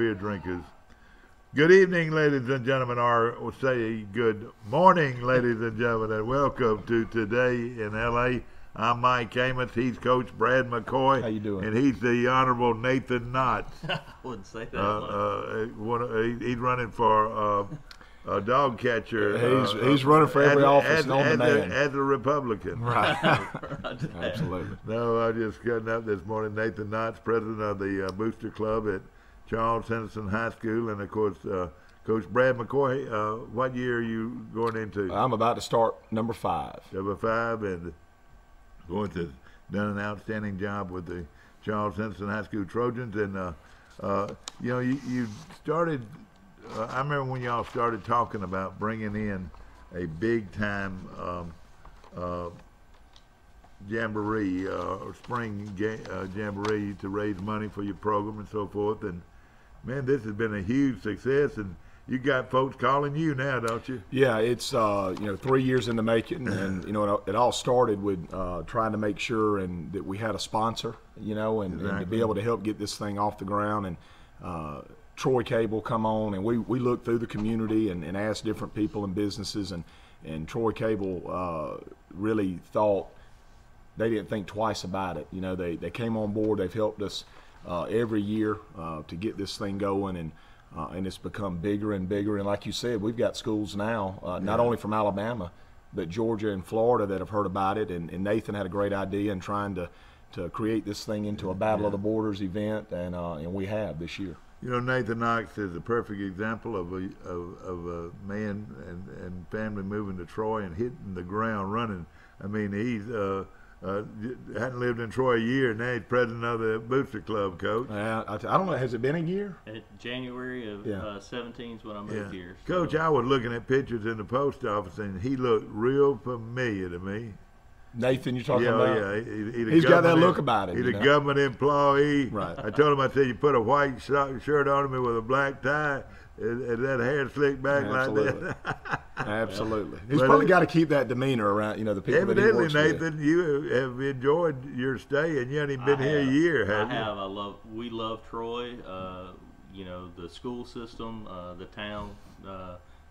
beer drinkers. Good evening, ladies and gentlemen, or say good morning, ladies and gentlemen, and welcome to Today in L.A. I'm Mike Amos. He's Coach Brad McCoy. How you doing? And he's the Honorable Nathan Knotts. I wouldn't say that. He's running for a dog catcher. He's running for every office known to man. As a Republican. Right. Absolutely. No, I just cutting up this morning. Nathan Knotts, president of the Booster Club at Charles Henderson High School, and of course, Coach Brad McCoy. What year are you going into? I'm about to start number 5. Number 5, and going to done an outstanding job with the Charles Henderson High School Trojans, and you started. I remember when y'all started talking about bringing in a big time jamboree or spring jamboree to raise money for your program and so forth. And man, this has been a huge success, and you got folks calling you now, don't you? Yeah, it's 3 years in the making, and it all started with trying to make sure and that we had a sponsor, and to be able to help get this thing off the ground. And Troy Cable come on, and we looked through the community and asked different people and businesses, and Troy Cable really thought they didn't think twice about it. They came on board. They've helped us every year to get this thing going, and it's become bigger and bigger. And like you said, we've got schools now, not only from Alabama, but Georgia and Florida that have heard about it. And Nathan had a great idea in trying to create this thing into a Battle of the Borders event, and we have this year. Nathan Knox is a perfect example of a man and family moving to Troy and hitting the ground running. I mean, he's hadn't lived in Troy a year, and now he's president of the Booster Club, Coach. I don't know. Has it been a year? January of 17 is when I moved here. So. Coach, I was looking at pictures in the post office, and he looked real familiar to me. Nathan, you're talking about? Yeah, he's got that look about him. He's a government employee. Right. I told him, I said, you put a white shirt on him with a black tie, and that hair slicked back like that. Absolutely. He's probably got to keep that demeanor around, the people that he works with. Nathan, you have enjoyed your stay, and you haven't even been here a year, have you? I have. We love Troy. The school system, the town,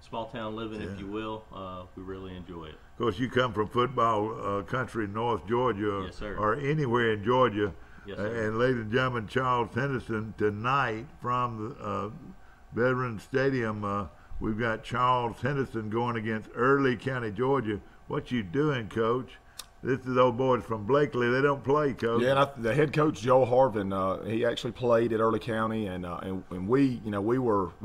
small town living, if you will. We really enjoy it. Of course, you come from football country, North Georgia, yes, sir. Or anywhere in Georgia. Yes, sir. And ladies and gentlemen, Charles Henderson tonight from the Veterans Stadium. We've got Charles Henderson going against Early County, Georgia. What you doing, Coach? This is old boys from Blakely. They don't play, Coach. Yeah, and the head coach, Joe Harvin, he actually played at Early County, and we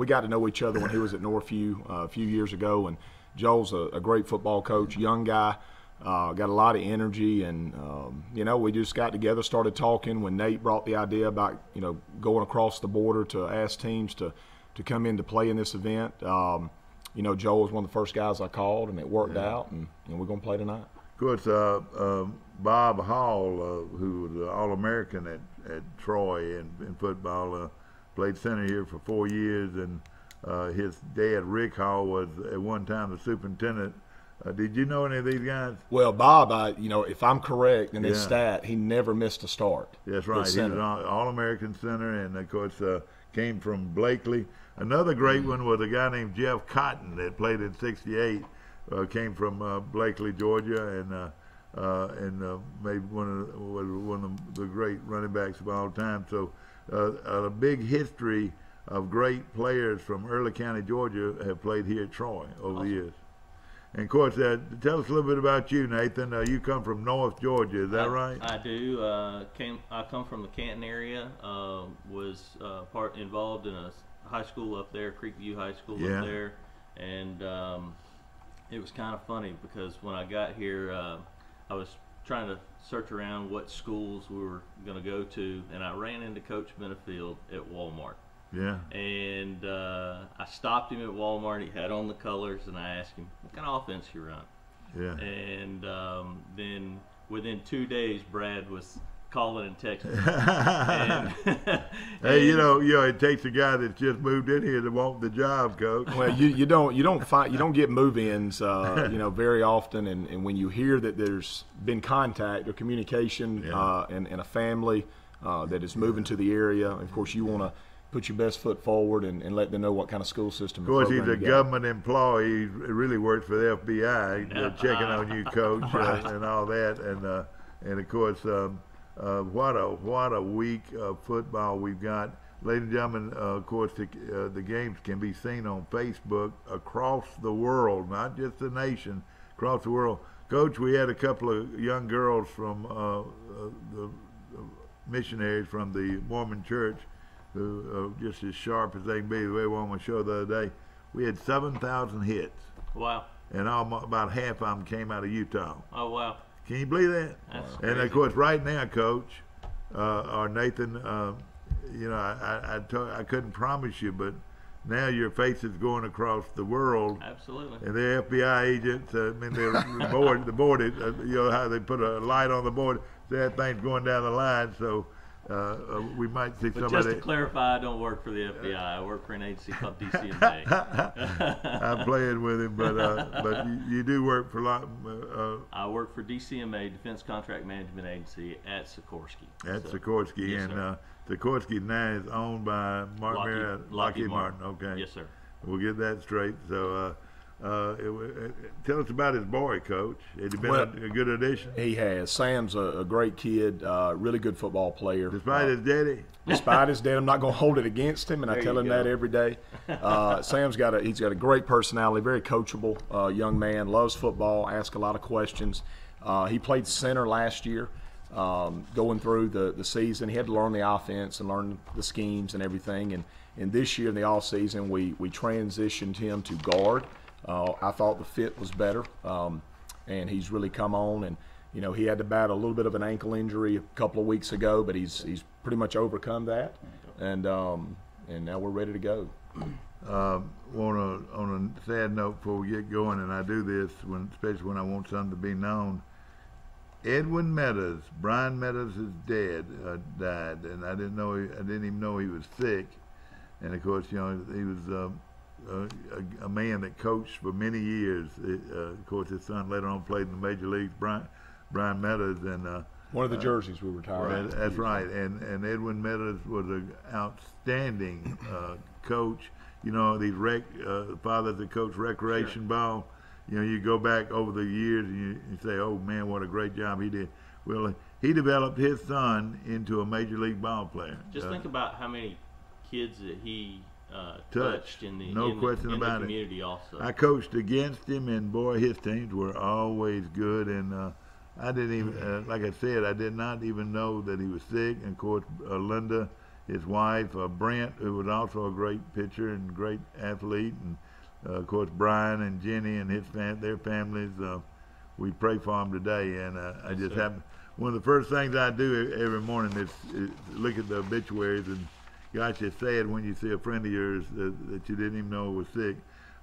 got to know each other when he was at Northview a few years ago. And Joel's a great football coach, young guy, got a lot of energy, and we just got together, started talking when Nate brought the idea about going across the border to ask teams to come in to play in this event. Joel was one of the first guys I called, and it worked out, and we're going to play tonight. Of course, Bob Hall, who was an All-American at Troy in football, played center here for 4 years, and his dad, Rick Hall, was at one time the superintendent. Did you know any of these guys? Well, Bob, if I'm correct in this stat, he never missed a start. That's right. He was an All-American center, and, of course, came from Blakely. Another great one was a guy named Jeff Cotton that played in '68. Came from Blakely, Georgia, and made one of the great running backs of all time. So a big history of great players from Early County, Georgia, have played here at Troy over the years. And of course, tell us a little bit about you, Nathan. You come from North Georgia, is that right? I do. I come from the Canton area. Was involved in a high school up there, Creekview High School up there, and it was kind of funny because when I got here, I was trying to search around what schools we were going to go to, and I ran into Coach Benefield at Walmart. Yeah. And I stopped him at Walmart. He had on the colors, and I asked him, what kind of offense you run? Yeah. And then within 2 days, Brad was calling and texting. Hey, it takes a guy that's just moved in here to want the job, Coach. Well, you don't get move-ins, very often, and when you hear that there's been contact or communication and a family that is moving to the area, of course you want to put your best foot forward and let them know what kind of school system. Of course, he's a government employee. He really works for the FBI, checking on you, Coach, right. And all that. And of course, what a week of football we've got. Ladies and gentlemen, of course, the games can be seen on Facebook across the world, not just the nation, across the world. Coach, we had a couple of young girls from the missionaries from the Mormon Church who are just as sharp as they can be. The way we on my show the other day, we had 7,000 hits. Wow. And about half of them came out of Utah. Oh, wow. Can you believe that? That's And crazy. of course, right now, Coach, or Nathan, you know, I couldn't promise you, but now your face is going across the world. Absolutely. And the FBI agents, I mean, the board is, you know, how they put a light on the board, that thing's going down the line, so we might see But somebody. just to clarify, I don't work for the FBI. I work for an agency called DCMA. I'm playing with him, but you do work for a lot. I work for DCMA, Defense Contract Management Agency, at Sikorsky. At So, Sikorsky, yes, and sir. Sikorsky now is owned by Lockheed Martin. Okay. Yes, sir. We'll get that straight. So, tell us about his boy, Coach. Has he been Well, a good addition? He has. Sam's a great kid, really good football player. Despite his daddy? Despite his dad, I'm not going to hold it against him, and I There tell you him go. that every day. Sam's got a great personality, very coachable young man, loves football, asks a lot of questions. He played center last year, going through the season. He had to learn the offense and learn the schemes and everything. And this year in the off season, we transitioned him to guard. I thought the fit was better, and he's really come on. And you know, he had to battle a little bit of an ankle injury a couple of weeks ago, but he's pretty much overcome that. And now we're ready to go. On a sad note before we get going, and I do this especially when I want something to be known. Edwin Meadows, Brian Meadows' dad, died, and I didn't even know he was sick. And of course, you know, he was a man that coached for many years. Of course, his son later on played in the major leagues, Brian Meadows, and One of the jerseys we retired. that's right. And Edwin Meadows was an outstanding coach. You know, these fathers that coach recreation ball. You know, you go back over the years and you say, "Oh man, what a great job he did." Well, he developed his son into a major league ball player. Just think about how many kids that he Touched. touched in the Question in about the it. community also. I coached against him, and boy, his teams were always good. And I didn't even, like I said, I did not even know that he was sick. And of course, Linda, his wife, Brent, who was also a great pitcher and great athlete, and of course Brian and Jenny and their families. We pray for them today, and I just sir. happen. One of the first things I do every morning is look at the obituaries, and gosh, it's sad when you see a friend of yours that you didn't even know was sick.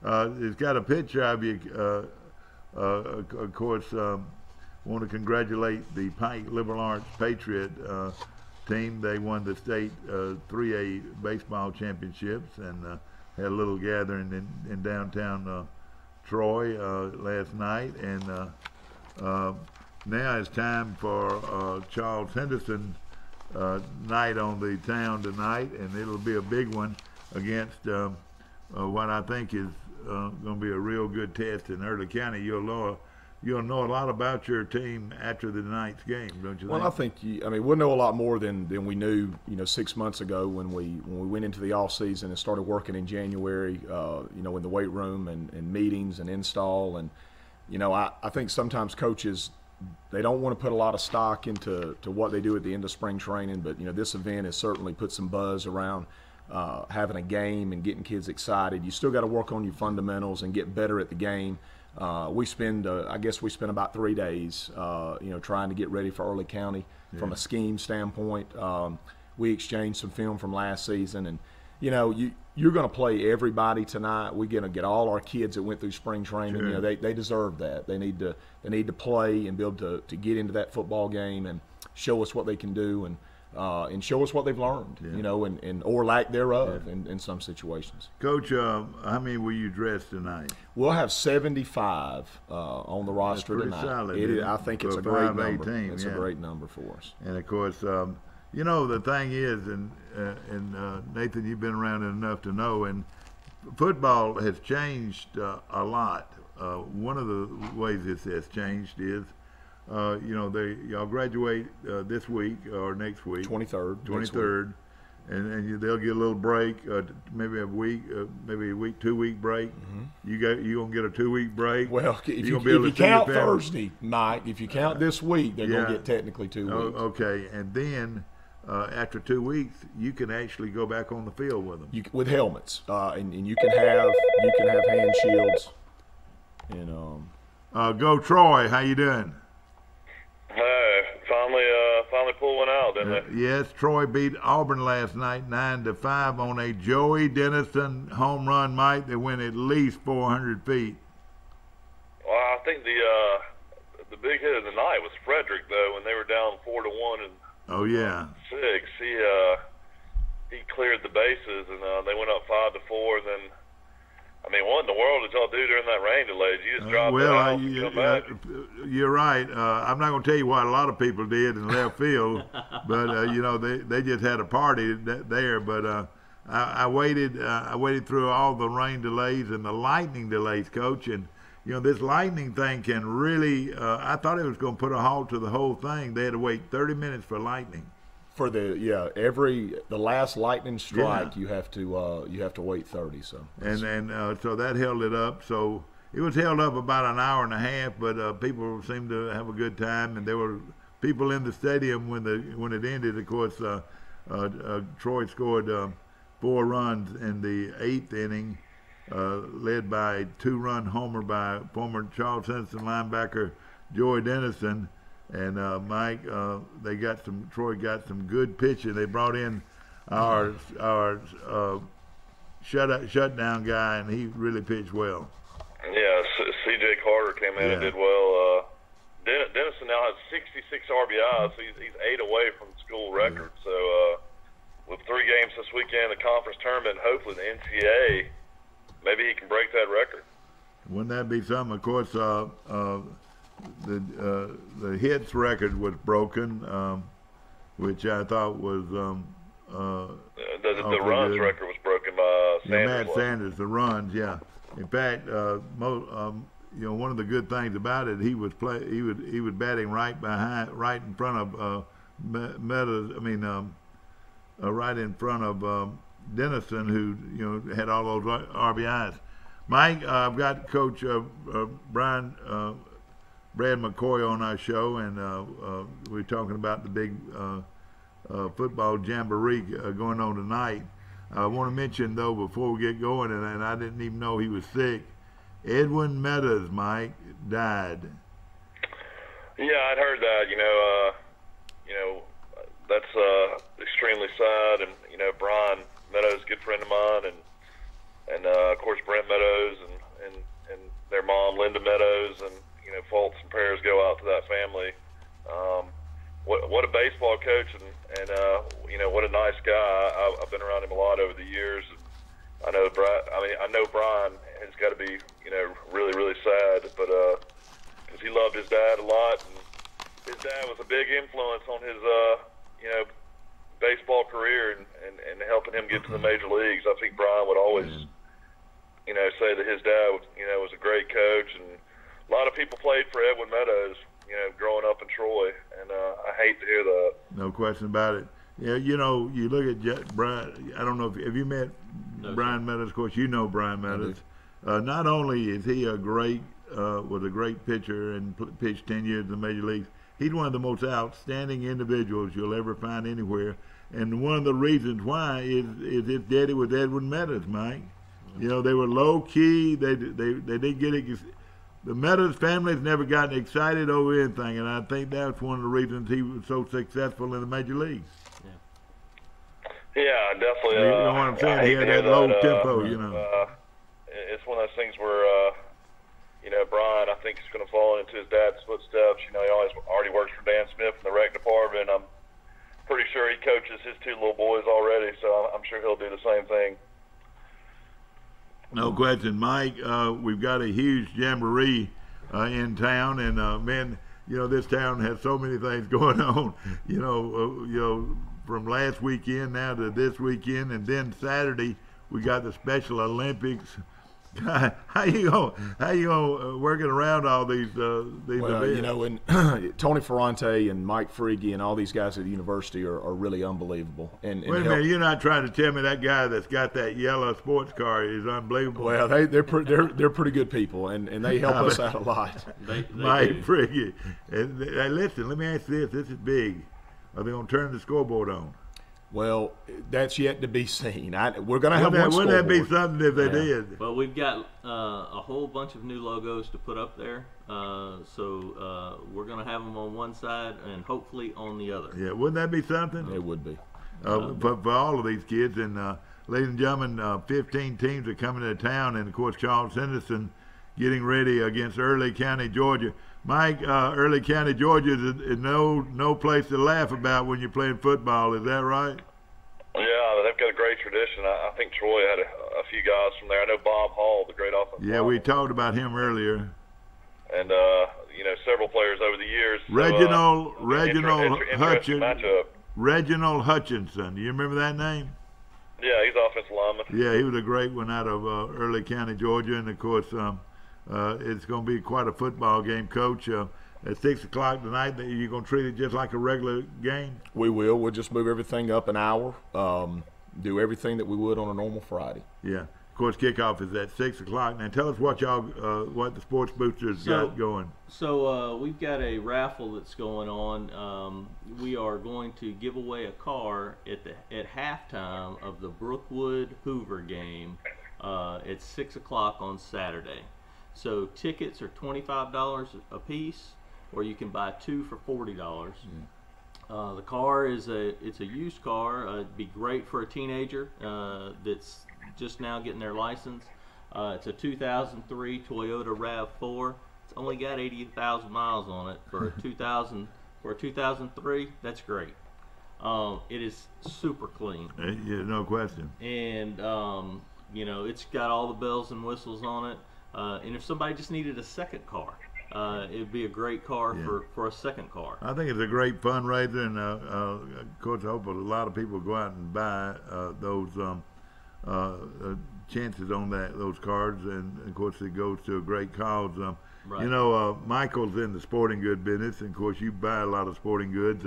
It's got a picture of you. Of course, want to congratulate the Pike Liberal Arts Patriot team. They won the state 3A baseball championships and had a little gathering in downtown Troy last night. And now it's time for Charles Henderson night on the town tonight, and it'll be a big one against what I think is going to be a real good test in Early County. You'll know a lot about your team after the night's game, don't you think? Well, I think we'll know a lot more than we knew 6 months ago when we went into the off season and started working in January. In the weight room and meetings and install, and I think sometimes coaches, they don't want to put a lot of stock into what they do at the end of spring training, but this event has certainly put some buzz around having a game and getting kids excited. You still got to work on your fundamentals and get better at the game. We spend about 3 days, trying to get ready for Early County from a scheme standpoint. We exchanged some film from last season, and you're going to play everybody tonight. We're going to get all our kids that went through spring training. Sure. They deserve that. They need to play and be able to get into that football game and show us what they can do and show us what they've learned, and or lack thereof in some situations. Coach, how many will you dress tonight? We'll have 75 on the roster pretty tonight. solid, I think it's for a great 5A number. team, It's yeah. a great number for us. And of course, You know, the thing is, and Nathan, you've been around enough to know, and football has changed a lot. One of the ways this has changed is, y'all graduate this week or next week. 23rd. 23rd. And they'll get a little break, maybe a week, 2-week break. Mm-hmm. You gonna get a 2-week break. Well, if you count Thursday, Mike, if you count this week, they're gonna get technically 2 weeks. Okay, and then after 2 weeks, you can actually go back on the field with them. With helmets, and you can have hand shields. And go Troy, how you doing? Hey, finally pulled one out, didn't they? Yes, Troy beat Auburn last night 9-5 on a Joey Dennison home run, Mike, that went at least 400 feet. Well, I think the big hit of the night was Frederick, though, when they were down 4-1 and oh yeah 6. He cleared the bases, and they went up 5-4, and then. I mean, what in the world did y'all do during that rain delay? Did you just drop the house and come back? You're right. I'm not going to tell you what a lot of people did in left field, but they just had a party there. But I waited through all the rain delays and the lightning delays, Coach. And this lightning thing can really. I thought it was going to put a halt to the whole thing. They had to wait 30 minutes for lightning. For the last lightning strike, you have to wait 30. So so that held it up. So it was held up about an hour and a half, but people seemed to have a good time, and there were people in the stadium when it ended. Of course, Troy scored 4 runs in the 8th inning, led by a 2-run homer by former Charles Simpson linebacker Joey Dennison. And Mike, Troy got some good pitching. They brought in our shutdown guy, and he really pitched well. Yeah, C.J. Carter came in and did well. Dennison now has 66 RBIs, so he's 8 away from the school record. So with 3 games this weekend, the conference tournament, hopefully the NCAA, maybe he can break that record. Wouldn't that be something? Of course, the hits record was broken, which I thought was the runs record was broken by Sanders. Matt Sanders, the runs, yeah. In fact, one of the good things about it, he was batting right in front of Meadows. Right in front of Dennison, who had all those RBIs. Mike, I've got Coach Brad McCoy on our show, and we're talking about the big football jamboree going on tonight. I want to mention, though, before we get going, and I didn't even know he was sick, Edwin Meadows, Mike, died. Yeah, I'd heard that. That's extremely sad, and Brian Meadows, a good friend of mine, and of course Brent Meadows and their mom Linda Meadows, and faults and prayers go out to that family. What a baseball coach, and what a nice guy. I've been around him a lot over the years. And I know Brian has got to be really, really sad, but because he loved his dad a lot, and his dad was a big influence on his baseball career and helping him get to the major leagues. I think Brian would always say that his dad was a great coach, and a lot of people played for Edwin Meadows, growing up in Troy, and I hate to hear that. No question about it. Yeah, you look at Brian. I don't know if you met Brian Meadows. Of course, you know Brian Meadows. Not only is he was a great pitcher and pitched 10 years in the major leagues, he's one of the most outstanding individuals you'll ever find anywhere. And one of the reasons why is his daddy was Edwin Meadows, Mike. They were low key. They didn't get it. The Meadows family's never gotten excited over anything, and I think that's one of the reasons he was so successful in the major leagues. Yeah, definitely. You know what I'm saying? He had that low tempo, It's one of those things where, Brian, I think, is going to fall into his dad's footsteps. He already works for Dan Smith in the rec department. I'm pretty sure he coaches his 2 little boys already, so I'm sure he'll do the same thing. No question, Mike. We've got a huge jamboree in town, and man, this town has so many things going on. from last weekend now to this weekend, and then Saturday we got the Special Olympics. God, how you gonna working around all these Well, events? you know, and Tony Ferrante and Mike Frigge and all these guys at the university are really unbelievable. And Wait a minute, you're not trying to tell me that guy that's got that yellow sports car is unbelievable? Well, they're pretty good people, and they help us out a lot. They Mike do. Frigge. And listen, let me ask you this. This is big. Are they going to turn the scoreboard on? Well, that's yet to be seen. We're going to have one Wouldn't that be scoreboard. something if they did? Well, we've got a whole bunch of new logos to put up there, so we're going to have them on one side and hopefully on the other. Yeah, wouldn't that be something? It would be. For all of these kids. And ladies and gentlemen, 15 teams are coming to town, and of course Charles Henderson getting ready against Early County, Georgia. Mike, Early County, Georgia is no place to laugh about when you're playing football. Is that right? Yeah, they've got a great tradition. I think Troy had a few guys from there. I know Bob Hall, the great offensive Yeah, we talked about him earlier. and several players over the years. Reginald interesting matchup. Reginald Hutchinson. Do you remember that name? Yeah, he's offensive lineman. Yeah, he was a great one out of Early County, Georgia, and of course, it's going to be quite a football game, Coach. At 6 o'clock tonight, you're going to treat it just like a regular game. We will. We'll just move everything up an hour. Do everything that we would on a normal Friday. Yeah. Of course, kickoff is at 6 o'clock. Now, tell us what what the Sports Boosters got going. So we've got a raffle that's going on. We are going to give away a car at halftime of the Brookwood Hoover game at 6 o'clock on Saturday. So tickets are $25 a piece, or you can buy two for $40. The car it's a used car. It'd be great for a teenager that's just now getting their license. It's a 2003 Toyota RAV4. It's only got 80,000 miles on it for a 2003. That's great. It is super clean, Yeah, no question. and it's got all the bells and whistles on it. And if somebody just needed a second car, it'd be a great car for a second car. I think it's a great fundraiser, and of course, I hope a lot of people go out and buy those chances on those cards, and of course, it goes to a great cause. Right. Michael's in the sporting good business, and of course, you buy a lot of sporting goods.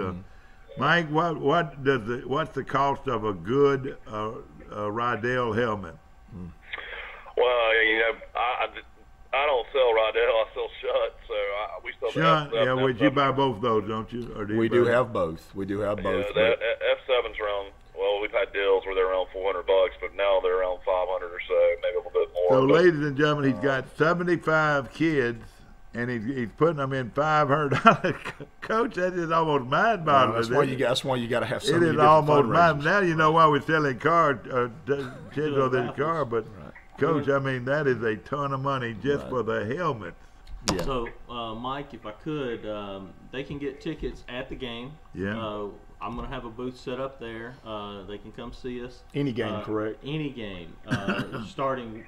Mike, what's the cost of a good Rydell helmet? Well, I don't sell Rydell. I sell Shutt. So we still Shunt, yeah. Would you buy both of those, don't you? Or We do have both. We do have both. Yeah, the F7's around. Well, we've had deals where they're around $400, but now they're around 500 or so, maybe a little bit more. So, ladies and gentlemen, he's got 75 kids, and he's putting them in $500. Coach, that is almost mind-boggling. That's why you got to have so It many is different almost fundraisers. mind. Now you know why we're selling cars, kids on this car. But Coach, I mean that is a ton of money just for the helmets. Yeah. So, Mike, if I could, they can get tickets at the game. Yeah. I'm going to have a booth set up there. They can come see us. Any game, correct? Any game. Starting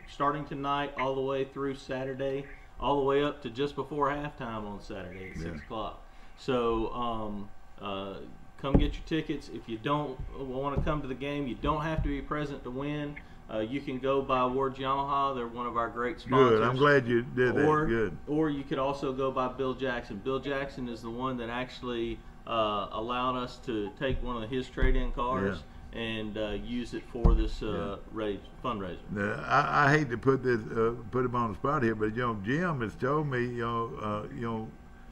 tonight all the way through Saturday, all the way up to just before halftime on Saturday at 6 o'clock. So come get your tickets. If you don't want to come to the game, you don't have to be present to win. You can go by Ward's Yamaha. They're one of our great sponsors. Good. I'm glad you did that. Good. Or you could also go by Bill Jackson. Bill Jackson is the one that actually allowed us to take one of his trade-in cars and use it for this fundraiser. Now, I hate to put him on the spot here, but Jim has told me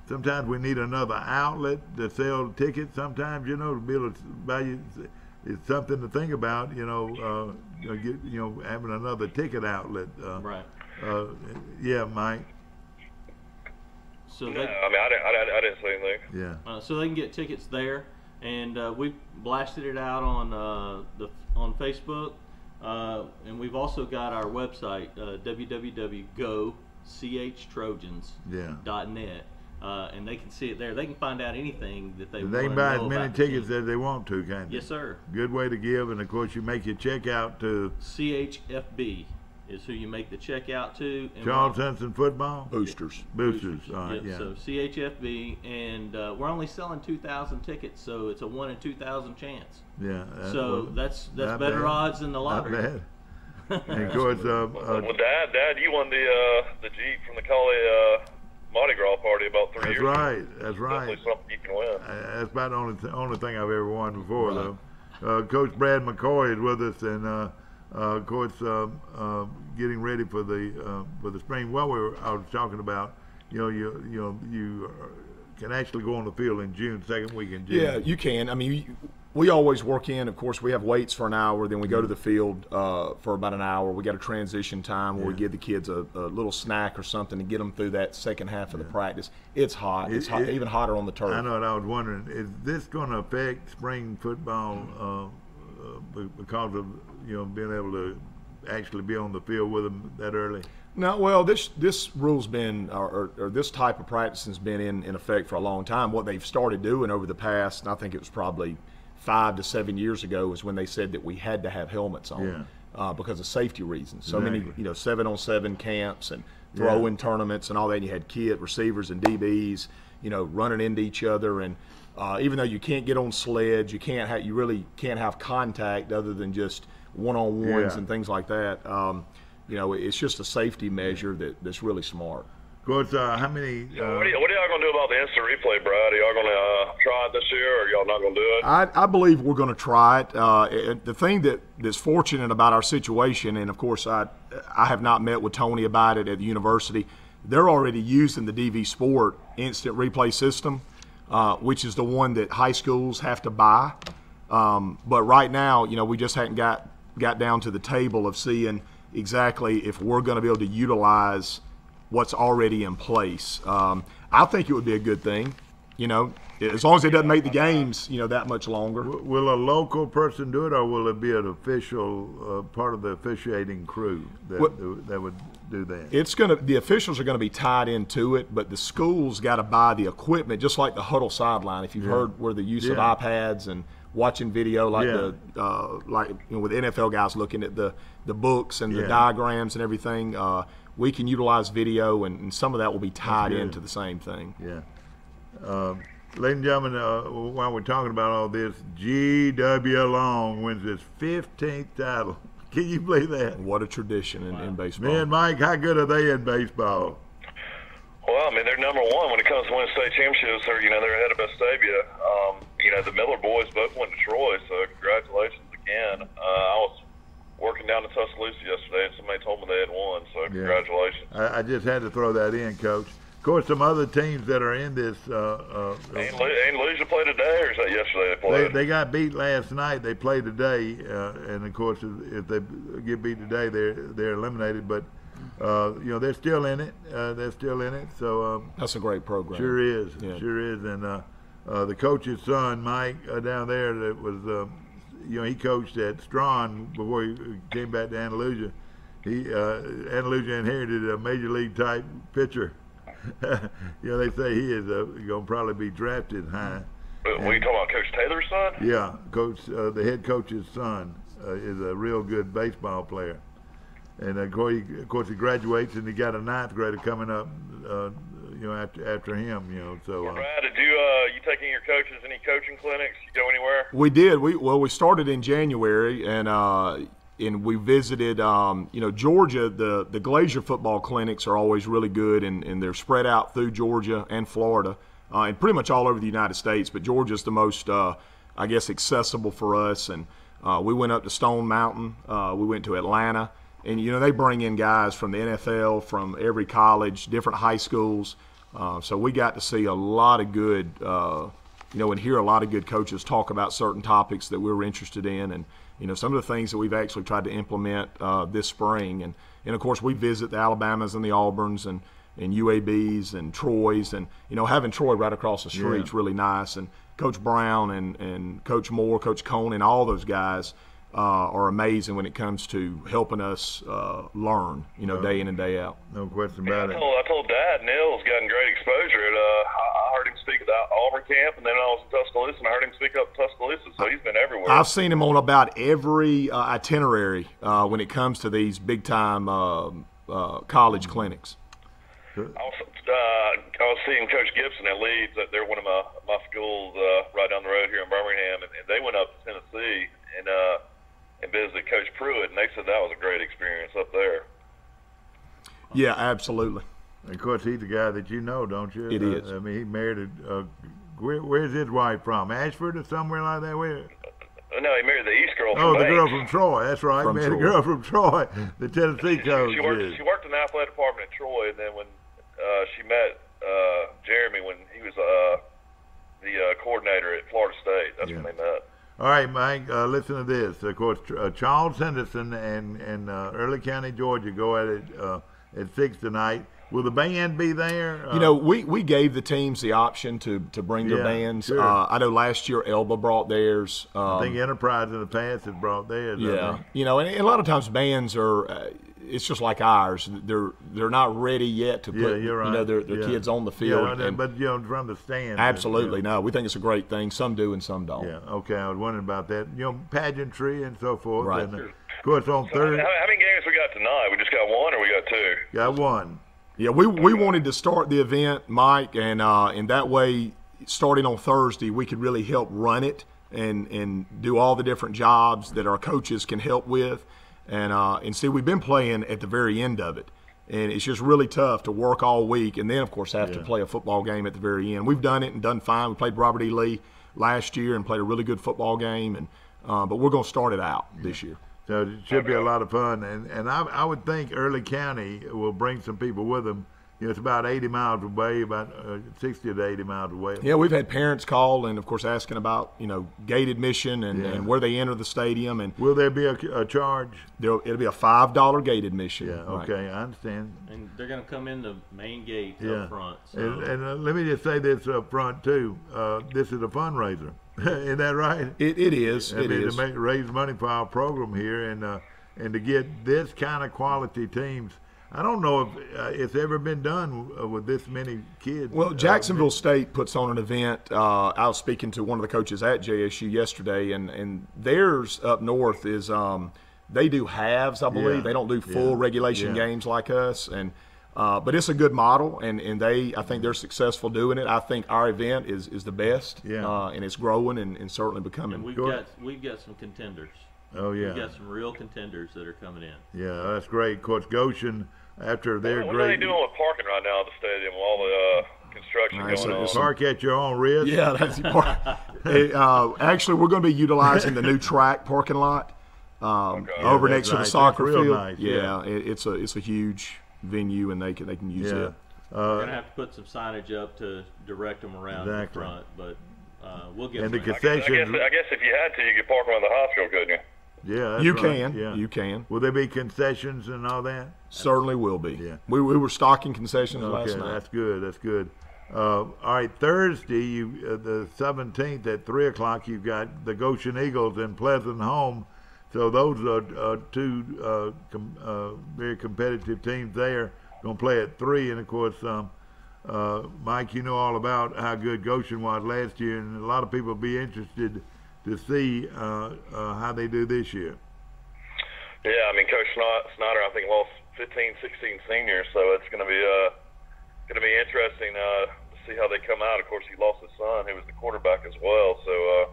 sometimes we need another outlet to sell tickets. Sometimes to be able to buy you. It's something to think about, having another ticket outlet. Right. Yeah, Mike. So I didn't say anything. Yeah. So they can get tickets there, and we've blasted it out on Facebook, and we've also got our website www.gochtrojans.net. And they can see it there. They can find out anything that they want to know. They can buy as many about tickets as they want to, can't they? Yes, sir. Good way to give, and of course you make your check out to CHFB. is who you make the check out to. And Charles Henson football? Boosters. Boosters. All right, Yep, yeah. So CHFB, and we're only selling 2,000 tickets, so it's a 1 in 2,000 chance. Yeah. So that's not better bad. odds than the Not lottery. bad. And of course, Well, Dad, you won the Jeep from the Collie Mardi Gras party about 3 that's years ago. right. That's right. Definitely something you can win. That's about the only thing I've ever won before, though. Coach Brad McCoy is with us, and of course, getting ready for the spring. I was talking about, you can actually go on the field in June, second week in June. Yeah, you can. I mean, we always work in. Of course, we have weights for an hour. Then we go to the field for about an hour. We got a transition time where we give the kids a little snack or something to get them through that second half of the practice. It's hot. It's hot, even hotter on the turf. I know. And I was wondering, is this going to affect spring football because of being able to actually be on the field with them that early? No, well, this rule's been, or this type of practice has been in effect for a long time. What they've started doing over the past, and I think it was probably 5 to 7 years ago, is when they said that we had to have helmets on because of safety reasons. So many, 7-on-7 camps and throw-in tournaments and all that. And you had receivers and DBs, running into each other. And even though you can't get on sleds, you really can't have contact other than just one-on-ones and things like that. It's just a safety measure that's really smart. Of course, how many? What are y'all going to do about the instant replay, Brad? Are y'all going to try it this year, or y'all not going to do it? I believe we're going to try it. The thing that's fortunate about our situation, and of course I have not met with Tony about it at the university, they're already using the DV Sport instant replay system, which is the one that high schools have to buy. But right now, we just hadn't got down to the table of seeing exactly if we're going to be able to utilize what's already in place. I think it would be a good thing, as long as it doesn't make the games, that much longer. Will a local person do it, or will it be an official part of the officiating crew that would do that? The officials are going to be tied into it, but the schools got to buy the equipment, just like the huddle sideline. If you've heard where the use of iPads and watching video, like with NFL guys looking at the books and the diagrams and everything. We can utilize video, and some of that will be tied into the same thing. Yeah. Ladies and gentlemen, while we're talking about all this, G.W. Long wins his 15th title. Can you believe that? What a tradition in baseball. Man, Mike, how good are they in baseball? Well, I mean, they're number one when it comes to winning state championships. They're ahead of Vestavia. The Miller boys both went to Troy, so congratulations again. I was working down in Tuscaloosa yesterday, and somebody told me they had won, so congratulations. I just had to throw that in, Coach. Of course, some other teams that are in this. Ain't Lucia play today, or is that yesterday they played? They got beat last night. They play today, and of course, if they get beat today, they're eliminated. But they're still in it. They're still in it. So that's a great program. Sure is. Yeah. Sure is. And the coach's son, Mike, down there, that was. He coached at Strawn before he came back to Andalusia. Andalusia inherited a major league type pitcher. They say he is going to probably be drafted high. Were you talking about Coach Taylor's son? Yeah, the head coach's son is a real good baseball player. And of course, he graduates, and he got a 9th grader coming up. After him, So. Brad, did you taking your coaches any coaching clinics? You go anywhere? We did. We started in January, and we visited. Georgia. The Glazier football clinics are always really good, and they're spread out through Georgia and Florida, and pretty much all over the United States. But Georgia's the most, accessible for us. And we went up to Stone Mountain. We went to Atlanta. And, they bring in guys from the NFL, from every college, different high schools. So we got to see a lot of good, and hear a lot of good coaches talk about certain topics that we were interested in. And, some of the things that we've actually tried to implement this spring. And, of course, we visit the Alabamas and the Auburns and UABs and Troys. And, having Troy right across the street is really nice. And Coach Brown and Coach Moore, Coach Conan, all those guys are amazing when it comes to helping us learn, day in and day out. No question about it. I told Dad Neil's gotten great exposure. I heard heard him speak at the Auburn camp, and then I was in Tuscaloosa, and I heard him speak up in Tuscaloosa. So he's been everywhere. I've seen him on about every itinerary when it comes to these big-time college clinics. I was seeing Coach Gibson at Leeds. They're one of my schools right down the road here in Birmingham, and they went up to Tennessee and visited Coach Pruitt, and they said that was a great experience up there. Yeah, absolutely. Of course, he's the guy that you know, don't you? It is. I mean, he married where's his wife from? Ashford or somewhere like that? Where? No, he married the East girl from Oh, the Banks. girl from Troy. That's right. From Married a Troy. girl from Troy, the Tennessee coach. She worked in the athletic department in Troy, and then when she met Jeremy when he was the coordinator at Florida State, that's when they met. All right, Mike, listen to this. Of course, Charles Henderson and Early County, Georgia go at it at 6 tonight. Will the band be there? You know, we gave the teams the option to bring their bands. Sure. I know last year Elba brought theirs. I think Enterprise in the past has brought theirs. Yeah, you know, and a lot of times bands are. It's just like ours. They're not ready yet to put you're right. you know their kids on the field. Yeah, but you know, from the stands. Absolutely, no. We think it's a great thing. Some do and some don't. Yeah. Okay, I was wondering about that. You know, pageantry and so forth. Right. And, of course, on Thursday. How many games we got tonight? We just got one, or we got two? Got one. Yeah, we wanted to start the event, Mike, and in that way, starting on Thursday, we could really help run it and do all the different jobs that our coaches can help with. And see, we've been playing at the very end of it, and it's just really tough to work all week and then, of course, have to play a football game at the very end. We've done it and done fine. We played Robert E. Lee last year and played a really good football game, and but we're going to start it out this year. So it should be a lot of fun. And I would think Early County will bring some people with them. You know, it's about 80 miles away, about 60 to 80 miles away. Yeah, we've had parents call and, of course, asking about, you know, gate admission and where they enter the stadium. And will there be a charge? It'll be a $5 gate admission. Yeah, right. okay, I understand. And they're going to come in the main gate up front. So. And let me just say this up front, too. This is a fundraiser. Isn't that right? It is. I mean, to raise money for our program here and to get this kind of quality teams. I don't know if it's ever been done with this many kids. Well, Jacksonville State puts on an event. I was speaking to one of the coaches at JSU yesterday, and theirs up north is they do halves, I believe. Yeah. They don't do full regulation games like us, and but it's a good model, and I think they're successful doing it. I think our event is the best, and it's growing and certainly becoming. And we've got some contenders. Oh, yeah. We've got some real contenders that are coming in. Yeah, that's great. Of course, Goshen, after their what great. are they doing with parking right now at the stadium with all the construction going on? Park at your own risk. Yeah, that's part. Actually, we're going to be utilizing the new track parking lot over next to the soccer real field. nice, it's a huge venue, and they can use it. We're going to have to put some signage up to direct them around the front, but we'll get. And the there. concessions. I guess if you had to, you could park around the hospital, couldn't you? Yeah, that's you right. can. Yeah. You can. Will there be concessions and all that? Certainly will be. Yeah. We were stocking concessions last night. That's good. That's good. All right, Thursday, the 17th at 3 o'clock, you've got the Goshen Eagles and Pleasant Home. So those are two very competitive teams there. Going to play at 3, and of course, Mike, you know all about how good Goshen was last year, and a lot of people will be interested to see how they do this year. Yeah, I mean, Coach Snyder, I think, lost 15, 16 seniors, so it's going to be interesting to see how they come out. Of course, he lost his son, who was the quarterback as well. So,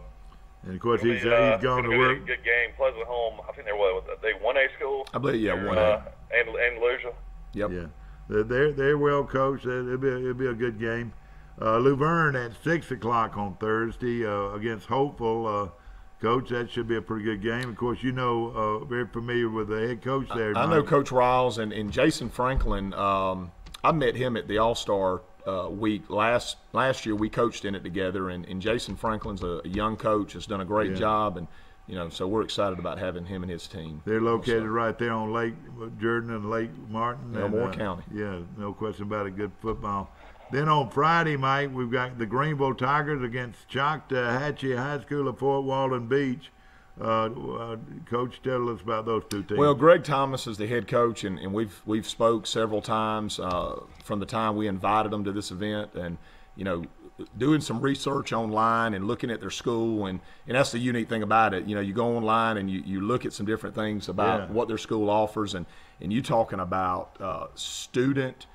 and of course, he's going to work. A good game. Pleasant Home, I think they're they 1A school. I believe 1A. Andalusia. Yep. Yeah, they're well coached. It'll be a good game. Luverne at 6 o'clock on Thursday against Hopeful. Coach, that should be a pretty good game. Of course, you know, very familiar with the head coach there. I know Coach Riles and Jason Franklin. I met him at the All-Star week last year. We coached in it together, and Jason Franklin's a young coach, has done a great job, and so we're excited about having him and his team. They're located right there on Lake Jordan and Lake Martin, Elmore County. Yeah, no question about it. Good football. Then on Friday, Mike, we've got the Greenville Tigers against Choctawhatchee High School of Fort Walton Beach. Coach, tell us about those two teams. Well, Greg Thomas is the head coach, and we've spoke several times from the time we invited them to this event. And doing some research online and looking at their school, and that's the unique thing about it. You go online and you look at some different things about what their school offers, and you talking about student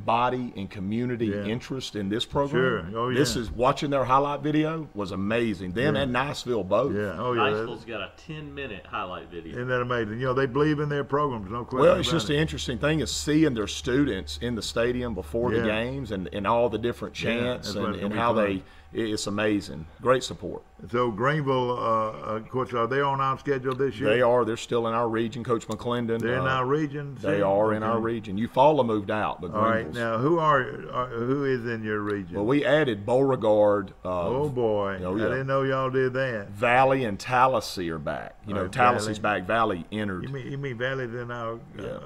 body and community interest in this program. Sure. Oh, yeah. This is watching their highlight video was amazing. Them and Niceville both. Yeah. Oh, yeah. Niceville's got a 10-minute highlight video. Isn't that amazing? They believe in their programs, no question. Well, it's about just it. the interesting thing is seeing their students in the stadium before the games and all the different chants that's what it's and gonna how be fun. it's amazing. Great support. So Greenville, of course, are they on our schedule this year? They are. They're still in our region. Coach McClendon. They're in our region. They are in our region. Eufaula moved out, but All right. Greenville's. Now, who is in your region? Well, we added Beauregard. Oh boy! Oh, I yeah. didn't know y'all did that. Valley and Tallahassee are back. Tallahassee's back. Valley entered. You mean Valley's in our?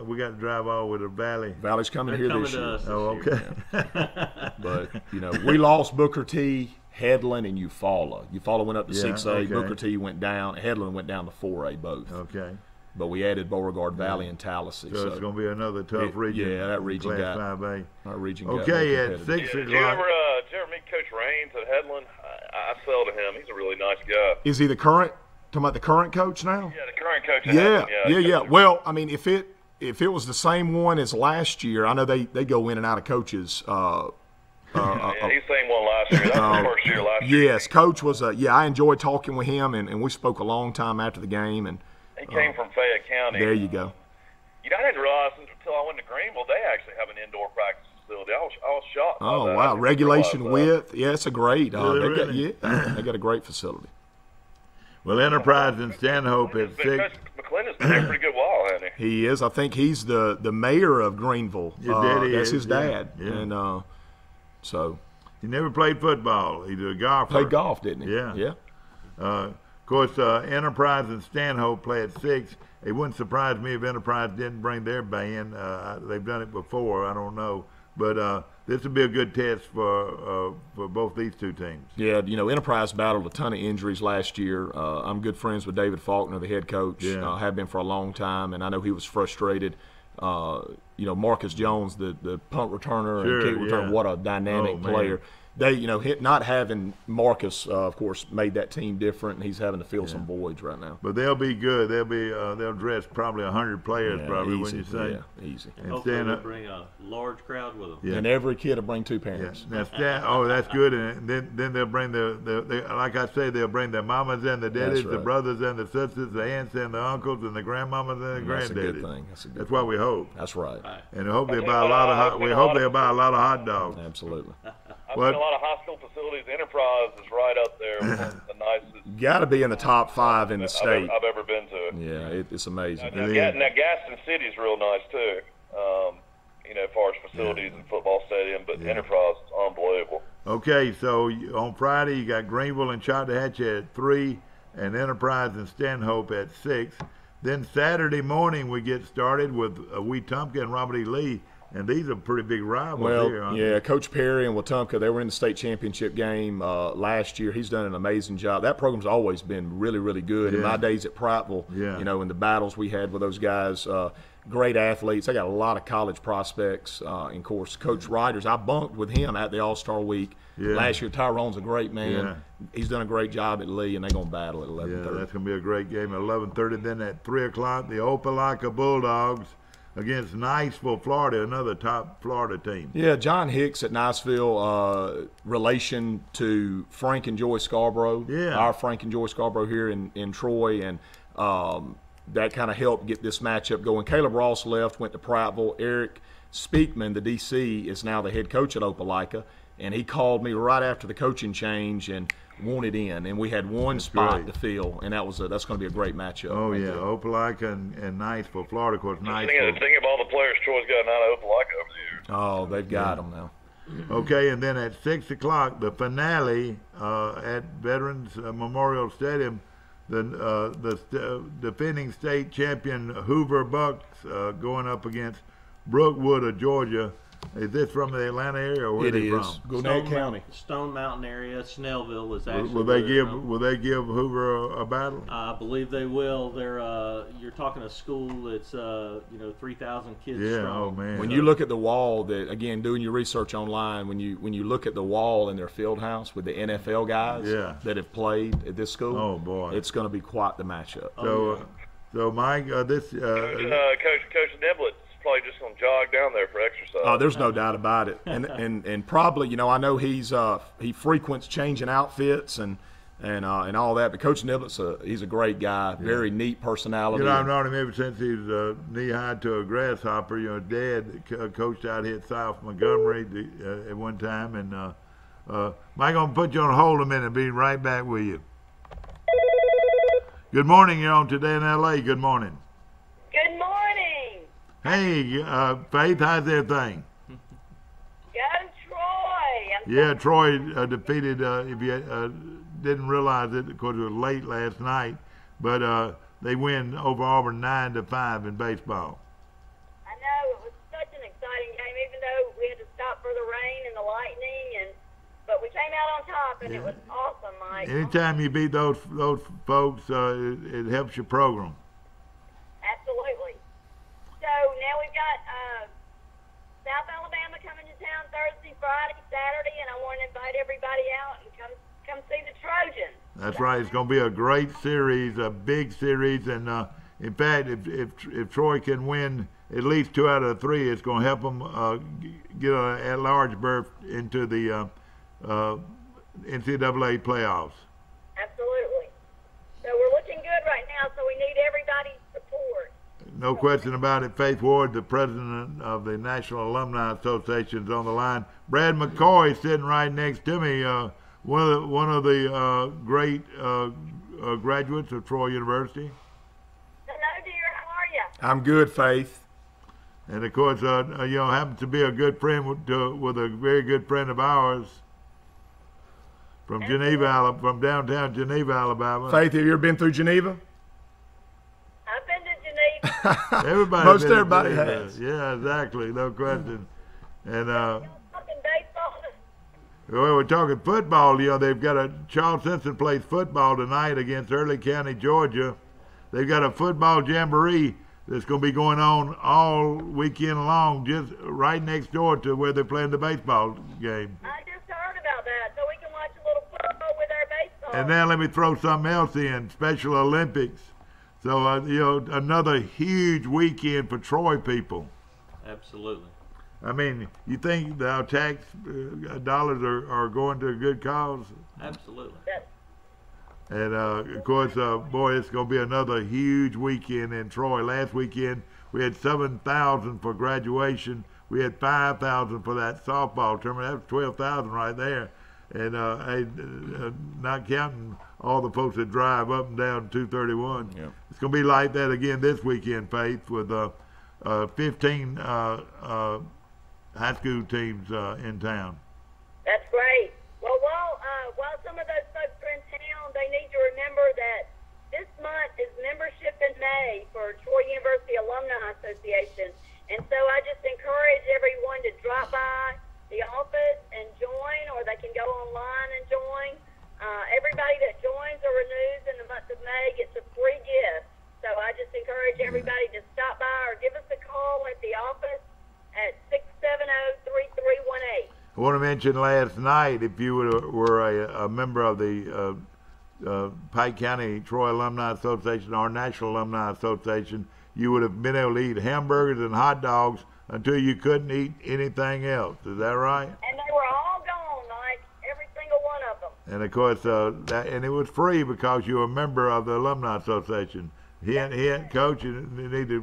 We got to drive all with a Valley. Valley's coming here this year. Oh, okay. But we lost Booker T, Headland, and Eufaula. Eufaula went up to 6A. okay. Booker T went down. Headland went down to 4A both. Okay. But we added Beauregard, Valley, and Tallahassee. So it's going to be another tough region. Yeah, that region Class got 5A. our region. Got Okay, more at competitive. 6 Did you o'clock. did you ever meet Coach Raines at Headland? I sell to him. He's a really nice guy. Is he the current? Talking about the current coach now? Yeah, the current coach at Yeah, Headland. yeah. Well, I mean, if it was the same one as last year, I know they go in and out of coaches. Yeah, he's the same one last year. That was the first year last year. Yes, Coach was I enjoyed talking with him, and we spoke a long time after the game. And He came from Fayette County. there you go. I didn't realize until I went to Greenville they actually have an indoor practice facility. I was shocked. by Oh that. I wow, didn't regulation realize that. width. Yeah, it's a great. Really? They got a great facility. Well, Enterprise and Stanhope at 6. Coach McClendon's been there a pretty good while, hasn't he? He is. I think he's the mayor of Greenville. Your daddy that's is, his dad. yeah. And so He never played football. He's a golfer. played golf, didn't he? Yeah. Yeah. Of course, Enterprise and Stanhope play at 6. It wouldn't surprise me if Enterprise didn't bring their band. They've done it before. I don't know. But this would be a good test for both these two teams. Yeah, Enterprise battled a ton of injuries last year. I'm good friends with David Faulkner, the head coach. Yeah. Have been for a long time, and I know he was frustrated. Marcus Jones, the punt returner Sure, and kick returner, yeah. what a dynamic Oh, man. player. They, not having Marcus, of course, made that team different, and he's having to fill some voids right now. But they'll be good. They'll dress probably 100 players probably, easy, wouldn't you say? Yeah, easy. And Hopefully they'll Stanhope. bring a large crowd with them. Yeah. And every kid will bring 2 Yeah. parents. Now, that's good. And then they'll bring the like I say, they'll bring their mamas and the daddies, That's the right. brothers and the sisters, the aunts and the uncles, and the grandmamas and the That's a granddaddies. good thing. That's a good That's what we hope. That's right. And I hope they buy a lot of hot. We hope they buy a lot of hot dogs. Absolutely. I've What? seen a lot of high school facilities. Enterprise is right up there with one of the nicest Got to be in the top 5 in the state. I've ever been to. Yeah, it's amazing. Now, Yeah. now Gaston City's real nice too. As far as facilities and football stadium, but Enterprise is unbelievable. Okay, so on Friday you got Greenville and Chattahoochee at 3, and Enterprise and Stanhope at 6. Then Saturday morning we get started with Wetumpka and Robert E. Lee, and these are pretty big rivals here. Well, aren't yeah, Coach Perry and Wetumpka, they were in the state championship game last year. He's done an amazing job. That program's always been really, really good. In Yeah. my days at Prattville, Yeah. in the battles we had with those guys, great athletes. They got a lot of college prospects. And, of course, Coach Riders, I bunked with him at the All-Star Week. Yeah. Last year, Tyrone's a great man. Yeah. He's done a great job at Lee, and they're going to battle at Yeah, 11:30. that's going to be a great game at 11:30. Then at 3 o'clock, the Opelika Bulldogs against Niceville, Florida, another top Florida team. Yeah, John Hicks at Niceville, relation to Frank and Joy Scarborough. Yeah. Our Frank and Joy Scarborough here in Troy, and that kind of helped get this matchup going. Caleb Ross left, went to Prattville. Eric Speakman, the DC, is now the head coach at Opelika, and he called me right after the coaching change and wanted in, and we had one spot great. to fill, and that's going to be a great matchup. Oh, right yeah, there. Niceville and Niceville, Florida. Of course, Think Niceville. of all the players Troy's gotten out of Opelika over the years. Oh, they've got them now. Okay, and then at 6 o'clock, the finale at Veterans Memorial Stadium, the defending state champion Hoover Bucks going up against Brookwood of Georgia. Is this from the Atlanta area or where It they is from? Gwinnett County. Stone Mountain area. Snellville is actually. Will they give Hoover a battle? I believe they will. They're you're talking a school that's 3,000 kids Yeah. strong. Oh man. When you look at the wall, that again, doing your research online, when you look at the wall in their field house with the NFL guys Yeah. that have played at this school, Oh boy. it's going to be quite the matchup. So Mike, this Coach Niblett's probably just gonna jog down there for exercise. There's no doubt about it, and probably I know he frequents changing outfits and all that. But Coach Niblett's he's a great guy, very neat personality. I've known him ever since he was knee high to a grasshopper. Dad coached out here at South Montgomery at one time, and Mike, I'm gonna put you on hold a minute. Be right back with you. Good morning. You're on Today in L.A. Good morning. Good morning. Hey, Faith, how's everything? Go Troy. Yeah, Troy defeated. If you didn't realize it, of course it was late last night, but they win over Auburn 9-5 in baseball. I know it was such an exciting game, even though we had to stop for the rain and the lightning, but we came out on top, and it was awesome, Mike. Anytime you beat those folks, it helps your program. Absolutely. So now we've got South Alabama coming to town Thursday, Friday, Saturday, and I want to invite everybody out and come see the Trojans. That's right. It's going to be a great series, a big series, and in fact, if Troy can win at least 2 out of 3, it's going to help them get an at-large berth into the NCAA playoffs. Absolutely. So we're looking good right now, so we need everybody's support. No question about it. Faith Ward, the president of the National Alumni Association, is on the line. Brad McCoy sitting right next to me, one of the great graduates of Troy University. Hello, dear. How are you? I'm good, Faith. And of course, happens to be a good friend with a very good friend of ours from Geneva, from downtown Geneva, Alabama. Faith, have you ever been through Geneva? I've been to Geneva. Everybody. Most everybody has. Yeah, exactly. No question. And Talking baseball. well, we're talking football. They've got Charles Simpson plays football tonight against Early County, Georgia. They've got a football jamboree that's going to be going on all weekend long, just right next door to where they're playing the baseball game. I just heard about that, so we can watch a little football with our baseball. And now let me throw something else in, Special Olympics. So, another huge weekend for Troy people. Absolutely. I mean, you think our tax dollars are going to a good cause? Absolutely. And, of course, boy, it's going to be another huge weekend in Troy. Last weekend, we had 7,000 for graduation. We had 5,000 for that softball tournament. That was 12,000 right there. And not counting all the folks that drive up and down 231. Yeah. It's going to be like that again this weekend, Faith, with 15 high school teams in town. That's great. Well, while some of those folks are in town, they need to remember that this month is membership in May for Troy University Alumni Association. And so I just encourage everyone to drop by the office and join, or they can go online and join. Everybody that joins or renews in the month of May gets a free gift. So I just encourage everybody to stop by or give us a call at the office at 670-3318. I want to mention last night, if you were a member of the Pike County Troy Alumni Association, our National Alumni Association, you would have been able to eat hamburgers and hot dogs until you couldn't eat anything else. Is that right? And they were all gone, like every single one of them. And of course, and it was free because you were a member of the Alumni Association. He and Coach, you need to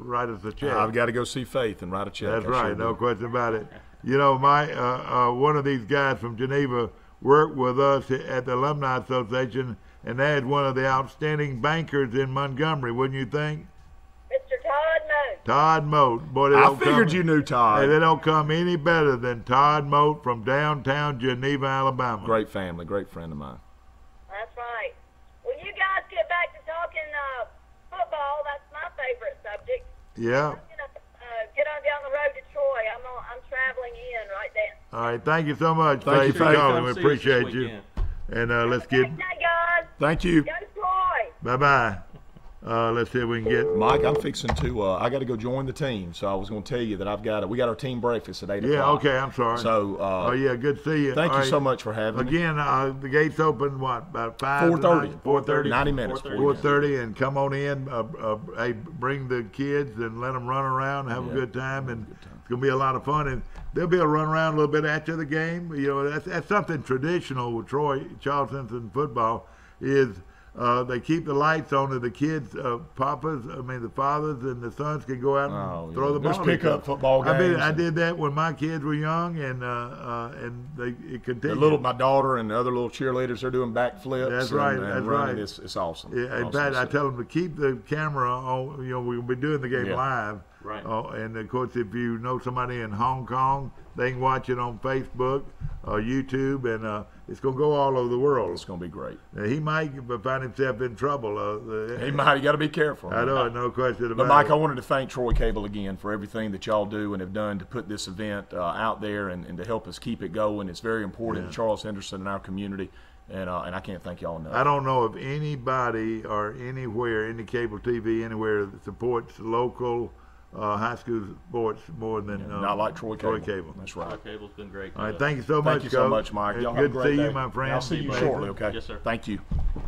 write us a check. I've got to go see Faith and write a check. That's I right, sure no do. question about it. One of these guys from Geneva worked with us at the Alumni Association, and they had one of the outstanding bankers in Montgomery, wouldn't you think? Mr. Todd Moat. Todd Moat. Boy, they I don't figured come, you knew Todd. Hey, they don't come any better than Todd Moat from downtown Geneva, Alabama. Great family, great friend of mine. That's right. Well, you guys get back to talking football. That's my favorite subject. Yeah. I'm gonna get on down the road to Troy. I'm traveling calling in right now. All right, thank you so much, Thank you, Faith, for Faith. calling. Come We see us this appreciate you. weekend. And let's Have a get great day, guys. Thank you. Go Troy. bye-bye. Let's see if we can get. Mike, I'm fixing to. I got to go join the team, so I was going to tell you that we got our team breakfast at 8 Yeah, o'clock. okay, I'm sorry. So, Oh yeah, good to see you. thank All you right. so much for having me. Again, the gates open about 5? 4:30. 4:30. 90 minutes. 4:30, and come on in. Hey, bring the kids and let them run around, have a good time, and it's gonna be a lot of fun. And there'll be a run around a little bit after the game. You know, that's something traditional with Troy Charleston football is. They keep the lights on, and the kids, the fathers and the sons can go out and throw the ball. Just pick up football games. I did that when my kids were young, and it continued. My daughter and the other little cheerleaders are doing backflips. That's right. And that's running. right. It's awesome. Yeah, in Awesome fact, to I see. tell them to keep the camera on. You know, we'll be doing the game live. Right. And of course, if you know somebody in Hong Kong, they can watch it on Facebook, YouTube, and it's going to go all over the world. It's going to be great. He might find himself in trouble. He might. You got to be careful. I know, no question about But Mike, it. I wanted to thank Troy Cable again for everything that y'all do and have done to put this event out there and to help us keep it going. It's very important to Charles Henderson and our community, and I can't thank y'all enough. I don't know of anybody or anywhere, any cable TV anywhere that supports local high school sports more than not like Troy Cable. That's Troy right. Cable's been great. All right, thank you so much, Thank you so Coach. much, Mike. It's Y'all have a good to great see day. you, my friend. I'll see you Nathan. shortly, okay? Yes, sir. Thank you.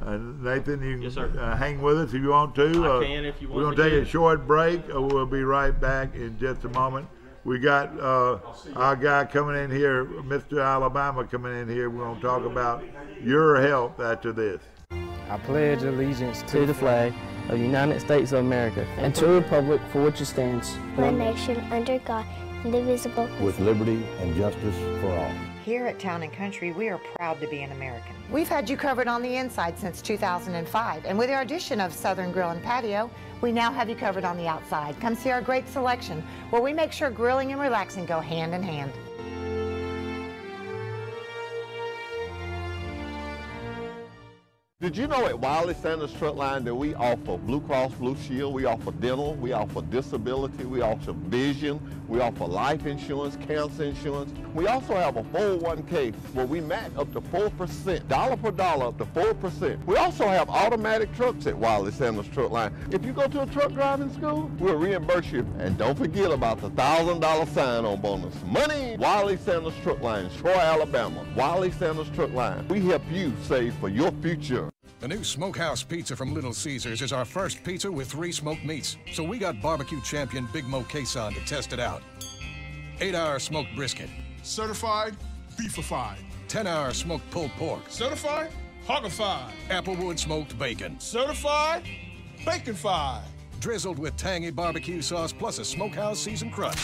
Nathan, you Yes, sir. can hang with us if you want to. I can if you want We're going me to take to. a short break. We'll be right back in just a moment. We got our guy coming in here, Mr. Alabama, coming in here. We're going to talk about your health after this. I pledge allegiance to the flag of the United States of America and to the republic for which it stands, one nation under God, indivisible, with liberty and justice for all. Here at Town & Country, we are proud to be an American. We've had you covered on the inside since 2005, and with our addition of Southern Grill and Patio, we now have you covered on the outside. Come see our great selection, where we make sure grilling and relaxing go hand in hand. Did you know at Wiley Sanders Truck Line that we offer Blue Cross Blue Shield, we offer dental, we offer disability, we offer vision, we offer life insurance, cancer insurance. We also have a 401k where we match up to 4%, dollar per dollar up to 4%. We also have automatic trucks at Wiley Sanders Truck Line. If you go to a truck driving school, we'll reimburse you. And don't forget about the $1,000 sign-on bonus. Money! Wiley Sanders Truck Line, Troy, Alabama. Wiley Sanders Truck Line. We help you save for your future. The new Smokehouse Pizza from Little Caesars is our first pizza with 3 smoked meats. So we got barbecue champion Big Mo Queson to test it out. 8-hour smoked brisket. Certified beefified. 10-hour smoked pulled pork. Certified hoggified. Applewood smoked bacon. Certified baconfied. Drizzled with tangy barbecue sauce plus a Smokehouse seasoned crust.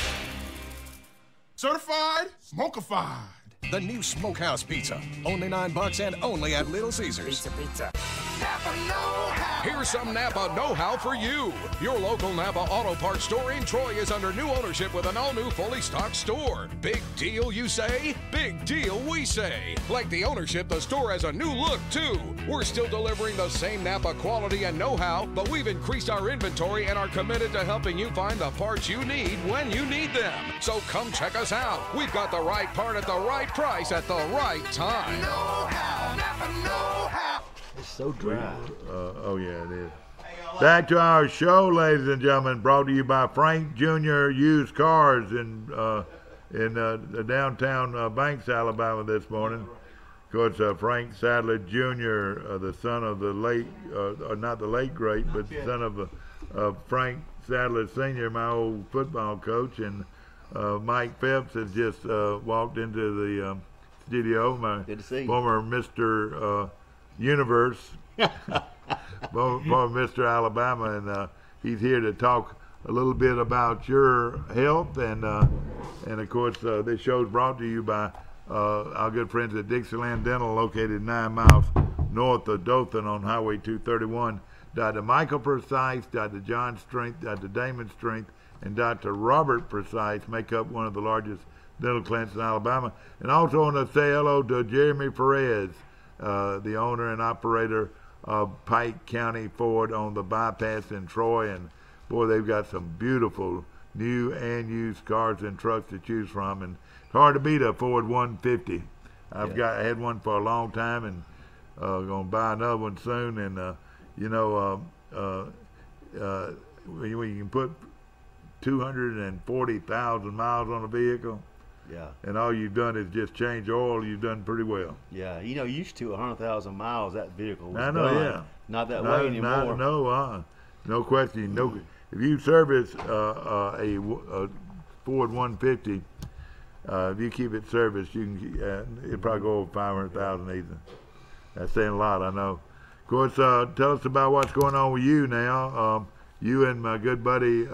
Certified smokified. The new Smokehouse Pizza. Only $9 and only at Little Caesars. Pizza. Napa know-how. Here's some Napa know-how for you. Your local Napa Auto Parts store in Troy is under new ownership with an all-new fully stocked store. Big deal, you say? Big deal, we say. Like the ownership, the store has a new look, too. We're still delivering the same Napa quality and know-how, but we've increased our inventory and are committed to helping you find the parts you need when you need them. So come check us out. We've got the right part at the right price at the right time. Know-how. Napa know-how. It's so dry. Oh, yeah, it is. Back to our show, ladies and gentlemen, brought to you by Frank Jr. Used Cars in downtown Banks, Alabama this morning. Of course, Frank Sadler Jr., the son of the late, not the late great, but the son of Frank Sadler Sr., my old football coach, and Mike Phipps has just walked into the studio, my former Mr. Universe, former Mr. Alabama, and he's here to talk a little bit about your health, and of course this show is brought to you by our good friends at Dixieland Dental, located 9 miles north of Dothan on Highway 231. Dr. Michael Precise, Dr. John Strength, Dr. Damon Strength, and Dr. Robert Precise make up one of the largest dental clinics in Alabama. And also want to say hello to Jeremy Perez, the owner and operator of Pike County Ford on the bypass in Troy. And boy, they've got some beautiful new and used cars and trucks to choose from, and it's hard to beat a Ford 150. I had one for a long time, and gonna buy another one soon. And when you can put 240,000 miles on a vehicle, and all you've done is just change oil, you've done pretty well. Yeah, used to 100,000 miles, that vehicle was I know, done. Not that way anymore. No question. No, if you service a Ford 150, if you keep it serviced, you can it'll probably go over 500,000 either. That's saying a lot, I know. Of course, tell us about what's going on with you now. You and my good buddy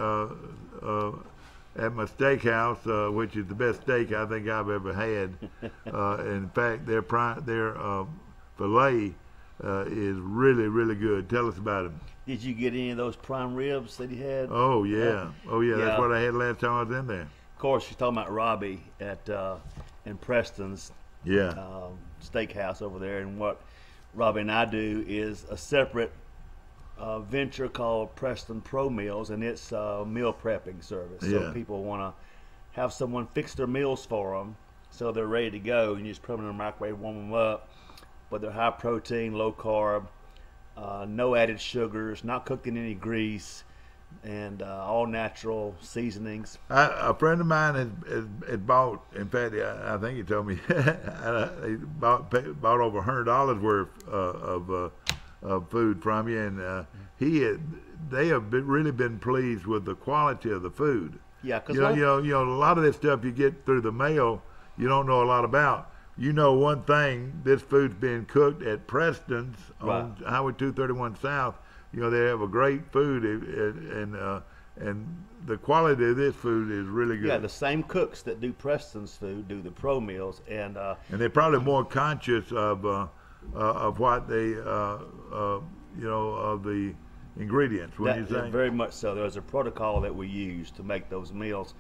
at my steakhouse, which is the best steak I think I've ever had. In fact, their filet is really, really good. Tell us about it. Did you get any of those prime ribs that he had? Oh yeah, That's what I had last time I was in there. Of course, you're talking about Robbie in Preston's steakhouse over there, and what Robbie and I do is a separate venture called Preston Pro Meals, and it's a meal prepping service. So people want to have someone fix their meals for them, so they're ready to go. You just put them in the microwave, warm them up, but they're high protein, low carb, no added sugars, not cooked in any grease, and all natural seasonings. A friend of mine had bought, in fact, I think he told me, he bought over $100 worth of food from you, and they have really been pleased with the quality of the food. Yeah, because a lot of this stuff you get through the mail, you don't know a lot about. You know one thing: this food's being cooked at Preston's on Highway 231 South. They have a great food, and the quality of this food is really good. Yeah, the same cooks that do Preston's food do the Pro Meals, and they're probably more conscious of what they of the ingredients. Wouldn't you say? Very much so. There's a protocol that we use to make those meals,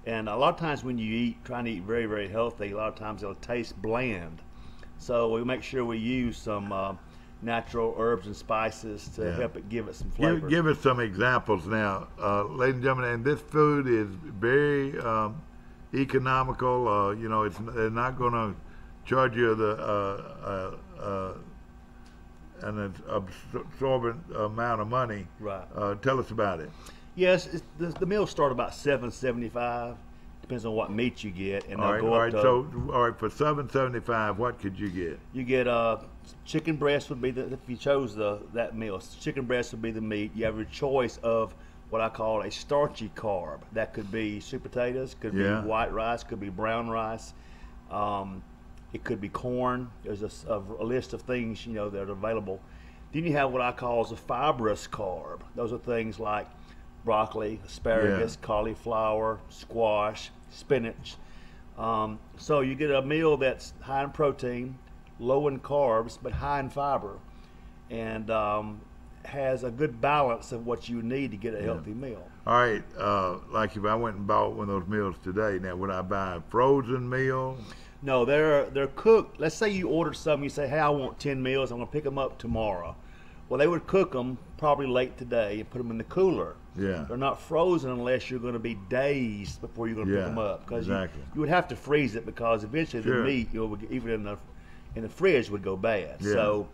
and a lot of times when you trying to eat very, very healthy, a lot of times it'll taste bland. So we make sure we use some natural herbs and spices to help it give it some flavor. Give us some examples now, ladies and gentlemen. And this food is very economical. They're not going to charge you an absorbent amount of money. Right. Tell us about it. Yes, the meals start about $7.75. Depends on what meat you get, and they'll go up to. So, for $7.75, what could you get? You get chicken breast would be if you chose that meal. Chicken breast would be the meat. You have a choice of what I call a starchy carb. That could be sweet potatoes, could be white rice, could be brown rice. It could be corn. There's a list of things that are available. Then you have what I call as a fibrous carb. Those are things like broccoli, asparagus, cauliflower, squash, spinach. So you get a meal that's high in protein, low in carbs, but high in fiber, and has a good balance of what you need to get a healthy meal. All right, like if I went and bought one of those meals today, now would I buy a frozen meal? No, they're cooked. Let's say you ordered some, you say, hey, I want 10 meals, I'm going to pick them up tomorrow. Well, they would cook them probably late today and put them in the cooler. Yeah. They're not frozen unless you're going to be days before you're going to pick them up. Because you would have to freeze it, because eventually the meat, even in the fridge, would go bad. Yeah. So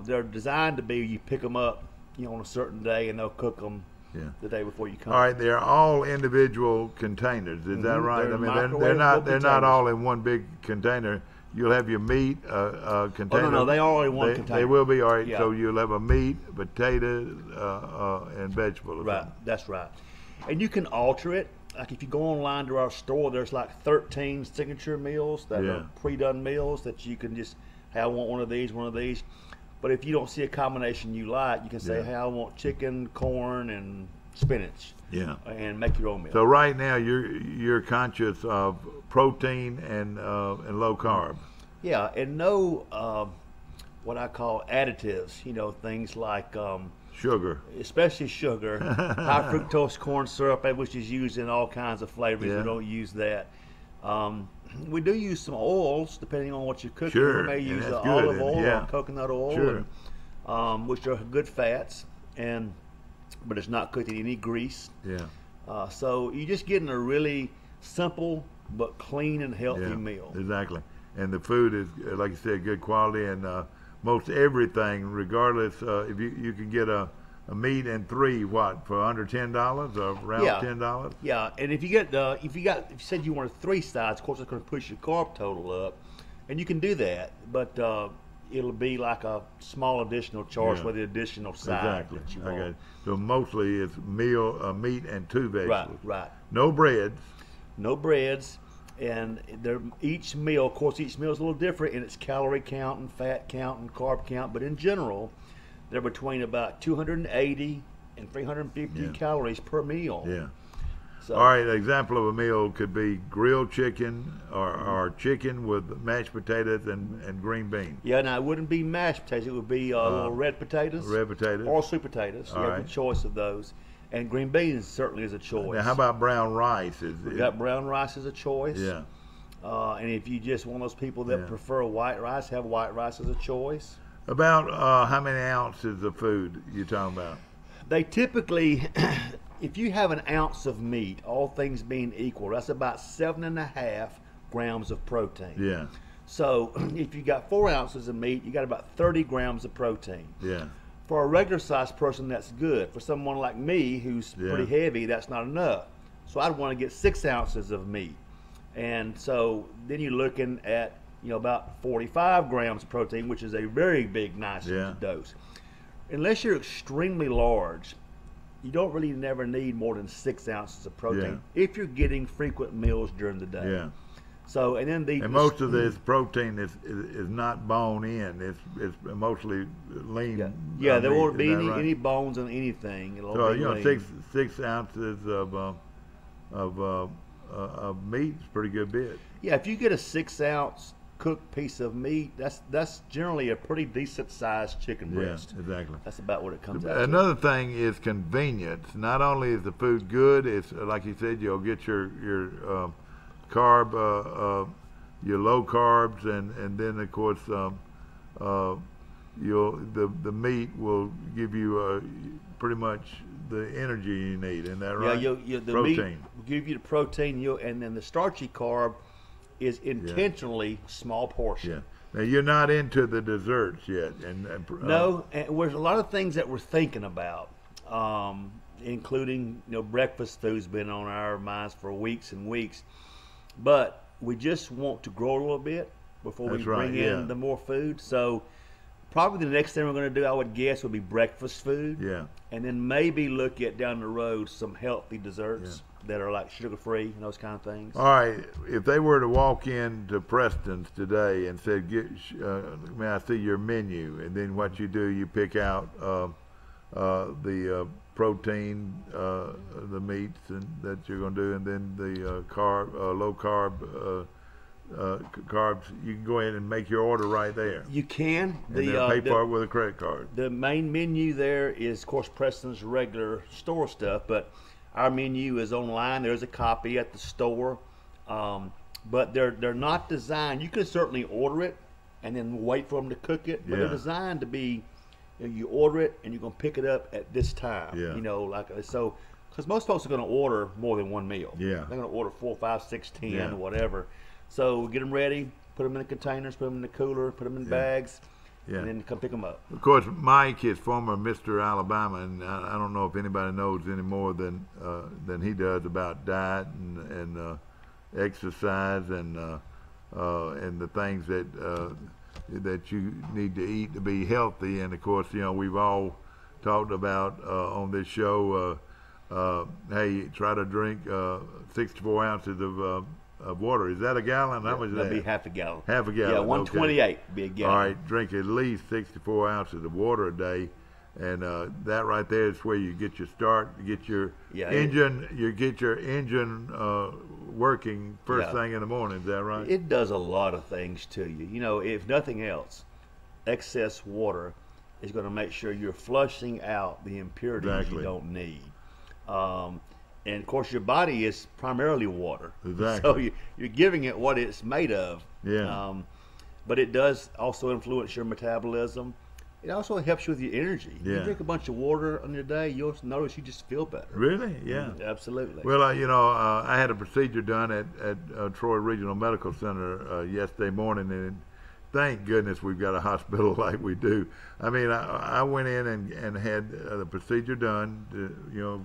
they're designed to be, you pick them up on a certain day, and they'll cook them the day before you come. All right, they're all individual containers. Is that right? They're not all in one big container. You'll have your meat container. Oh, no, they are all in one container. They will be, all right. Yeah. So you'll have a meat, potatoes, and vegetables. Right, that's right. And you can alter it. Like if you go online to our store, there's like 13 signature meals that are pre-done meals that you can just, hey, I want one of these. But if you don't see a combination you like, you can say, hey, I want chicken, corn, and spinach. Yeah. And make your own meal. So right now you're conscious of protein and low carb. Yeah, and no what I call additives. Things like sugar, especially sugar, high fructose corn syrup, which is used in all kinds of flavors. We don't use that. We do use some oils depending on what you're cooking. Sure. We may use olive oil or coconut oil, which are good fats, but it's not cooked in any grease. Yeah. So you're just getting a really simple but clean and healthy meal. Exactly. And the food is, like you said, good quality, and most everything, regardless, if you can get a meat and 3 for under $10 or around $10. Yeah, and if you said you wanted 3 sides, of course it's going to push your carb total up, and you can do that, but it'll be like a small additional charge for the additional side that you want. Okay. So mostly it's meat and 2 vegetables. Right. No breads. No breads. And each meal is a little different in its calorie count and fat count and carb count, but in general, they're between about 280 and 350 calories per meal. Yeah. So, all right, an example of a meal could be grilled chicken or chicken with mashed potatoes and green beans. Yeah, now it wouldn't be mashed potatoes. It would be little red potatoes. Red potatoes. Or sweet potatoes. You have a choice of those. And green beans certainly is a choice. Now, how about brown rice? We've got brown rice as a choice. Yeah. And if you just one of those people that prefer white rice, have white rice as a choice. About how many ounces of food you talking about? They typically, if you have an ounce of meat, all things being equal, that's about 7.5 grams of protein. Yeah. So if you got 4 ounces of meat, you got about 30 grams of protein. Yeah. For a regular sized person, that's good. For someone like me who's pretty heavy, that's not enough. So I'd want to get 6 ounces of meat. And so then you're looking at about 45 grams of protein, which is a very big, nice dose. Unless you're extremely large, you don't really never need more than 6 ounces of protein if you're getting frequent meals during the day. Yeah. So and most of this protein is not bone in. It's mostly lean. Yeah, there won't be any bones in anything. It'll so be lean. 6 ounces of meat is a pretty good bit. Yeah, if you get a 6 ounce cooked piece of meat, that's generally a pretty decent sized chicken breast. Yeah, exactly. That's about what it comes out. Another thing is convenience. Not only is the food good, it's like you said, you'll get your carb, your low carbs, and then of course the meat will give you pretty much the energy you need. Isn't that right? Yeah, the protein meat will give you the protein, and then the starchy carb is intentionally small portion. Yeah. Now you're not into the desserts yet, no, and there's a lot of things that we're thinking about, including breakfast food's been on our minds for weeks and weeks. But we just want to grow a little bit before we bring in the more food. So probably the next thing we're going to do, I would guess, would be breakfast food. Yeah. And then maybe look at down the road some healthy desserts that are like sugar-free and those kind of things. All right. If they were to walk into Preston's today and said, may I see your menu? And then what you do, you pick out the protein, the meats that you're going to do, and then the low carb carbs. You can go ahead and make your order right there. You can. And then pay for it with a credit card. The main menu there is, of course, Preston's regular store stuff, but our menu is online. There's a copy at the store, but they're not designed. You can certainly order it and then wait for them to cook it, but they're designed to be, you order it and you're going to pick it up at this time. Yeah. So because most folks are going to order more than one meal. Yeah. They're going to order 4, 5, 6, 10, or whatever. So get them ready, put them in the containers, put them in the cooler, put them in bags, and then come pick them up. Of course, Mike is former Mr. Alabama, and I don't know if anybody knows any more than he does about diet and exercise and the things that you need to eat to be healthy. And of course, we've all talked about on this show. Hey, try to drink 64 ounces of water. Is that a gallon? How much is that? That'd be half a gallon. Half a gallon. Yeah, 128 would be a gallon. All right, drink at least 64 ounces of water a day, and that right there is where you get your start, you get your engine, working first thing in the morning. Is that right? It does a lot of things to you. If nothing else, excess water is going to make sure you're flushing out the impurities you don't need. And of course, your body is primarily water. Exactly. So you're giving it what it's made of. Yeah. But it does also influence your metabolism. it also helps you with your energy. Yeah. You drink a bunch of water on your day, you'll notice you just feel better. Really? Yeah. Absolutely. Well, I had a procedure done at Troy Regional Medical Center yesterday morning, and thank goodness we've got a hospital like we do. I mean, I went in and had the procedure done,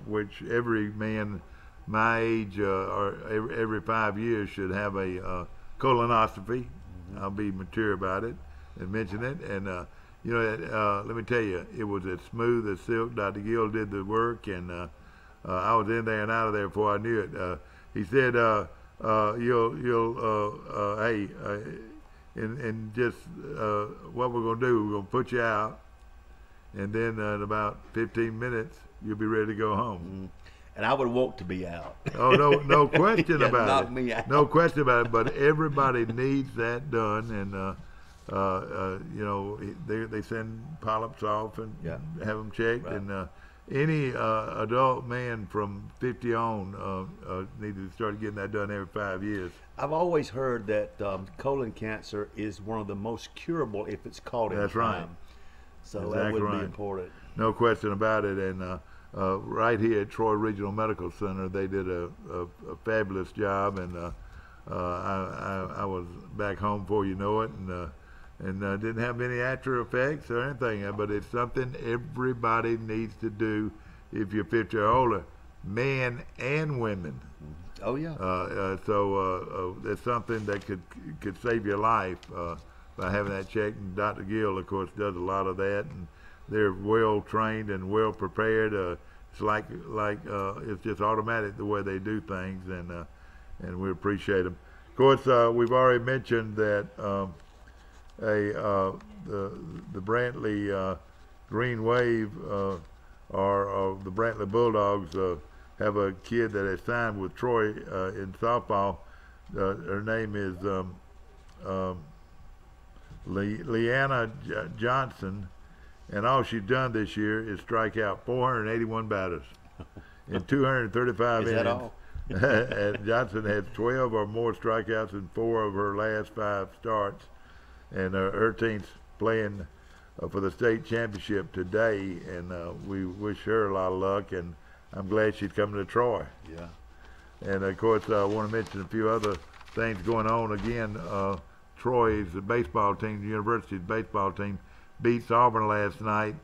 which every man my age or every 5 years should have a colonoscopy. I'll be mature about it and mention it. And, let me tell you, it was as smooth as silk. Dr. Gill did the work, and I was in there and out of there before I knew it. He said, and just what we're going to do, we're going to put you out, and then in about 15 minutes, you'll be ready to go home. And I would want to be out. Oh, no question about knock it. Me out. No question about it. But everybody needs that done, and they send polyps off and have them checked, right. And any adult man from 50 on needs to start getting that done every 5 years. I've always heard that colon cancer is one of the most curable if it's caught in time. That's right. So exactly that would right. be important. No question about it. And right here at Troy Regional Medical Center, they did a fabulous job, and I was back home before you know it, and didn't have any after effects or anything, but it's something everybody needs to do if you're 50 or older, men and women. Oh yeah. So it's something that could save your life by having that checked. And Dr. Gill, of course, does a lot of that, and they're well trained and well prepared. It's like it's just automatic the way they do things, and we appreciate them. Of course, we've already mentioned that the Brantley Green Wave or the Brantley Bulldogs have a kid that has signed with Troy in softball. Her name is Leanna Johnson, and all she's done this year is strike out 481 batters in 235 innings. Is that all? And Johnson has 12 or more strikeouts in 4 of her last 5 starts, and her team's playing for the state championship today, and we wish her a lot of luck, and I'm glad she's coming to Troy. Yeah. And of course, I want to mention a few other things going on. Again, Troy's baseball team, the university's baseball team, beats Auburn last night.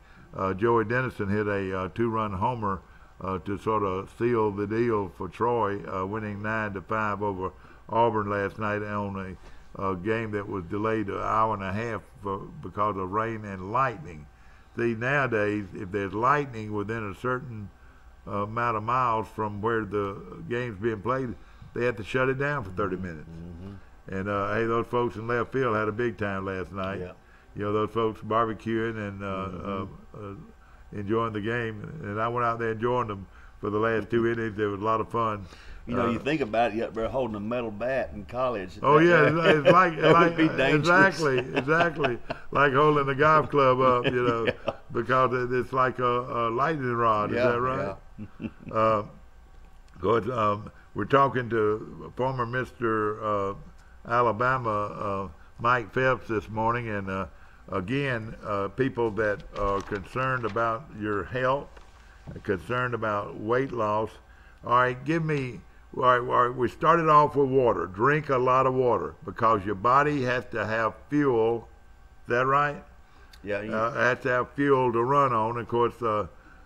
Joey Dennison hit a 2-run homer to sort of seal the deal for Troy, winning 9-5 over Auburn last night on a game that was delayed an hour and a half because of rain and lightning. See, nowadays, if there's lightning within a certain amount of miles from where the game's being played, they have to shut it down for 30 minutes. Mm-hmm. And hey, those folks in left field had a big time last night. Yeah. Those folks barbecuing and enjoying the game, and I went out there enjoying them for the last 2 innings. It was a lot of fun. You think about it, they're holding a metal bat in college. Oh yeah, it's like would be dangerous. exactly like holding the golf club up, Yeah. because it's like a lightning rod. Is that right? Yeah. Good. We're talking to former Mr. Alabama Mike Phelps this morning, and again, people that are concerned about your health, concerned about weight loss. All right, all right, we started off with water. Drink a lot of water because your body has to have fuel. Is that right? Yeah. It has to have fuel to run on. Of course,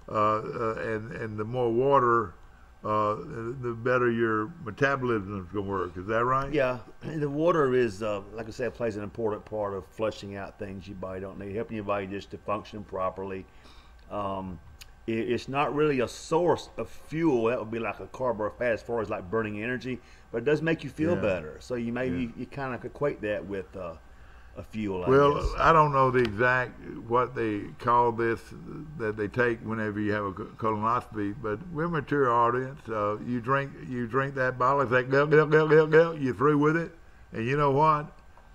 and the more water, the better your metabolism is going to work. Is that right? Yeah. The water is, like I said, plays an important part of flushing out things your body don't need, helping your body just to function properly. It's not really a source of fuel. That would be like a carb or a fat as far as like burning energy, but it does make you feel better. So you you kind of equate that with a fuel. Well, I don't know the exact what they call this that they take whenever you have a colonoscopy, but we're a mature audience. You drink that bottle, it's like you're through with it, and you know what?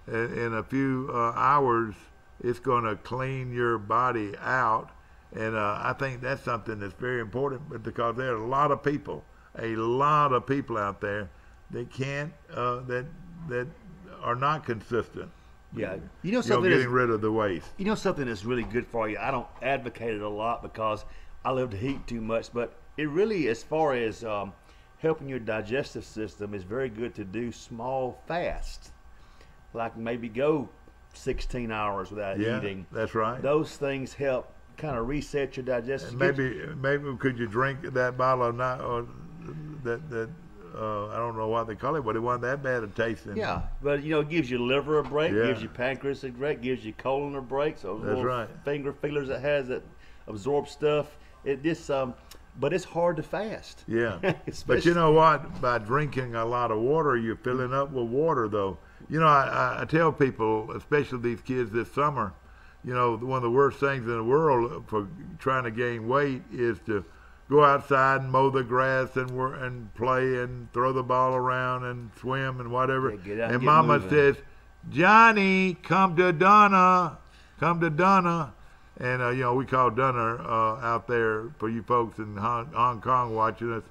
In a few hours, it's going to clean your body out. And I think that's something that's very important, because there are a lot of people out there that can't, that are not consistent. Yeah, you know something. Getting rid of the waste. You know something that's really good for you. I don't advocate it a lot because I love to eat too much, but it really, as far as helping your digestive system, is very good to do small fasts, like maybe go 16 hours without eating. That's right. Those things help kind of reset your digestive. Maybe could you drink that bottle of that I don't know what they call it, but it wasn't that bad a tasting. Yeah, but it gives your liver a break, gives your pancreas a break, gives your colon a break. So that's right. Finger feelers that absorb stuff. But it's hard to fast. Yeah. But you know what? By drinking a lot of water, you're filling up with water, though. I tell people, especially these kids this summer, one of the worst things in the world for trying to gain weight is to go outside and mow the grass and play and throw the ball around and swim and whatever. Yeah, get out and get Mama moving. says, "Johnny, come to Donna, come to Donna." And, we call Dunner out there, for you folks in Hong Kong watching us,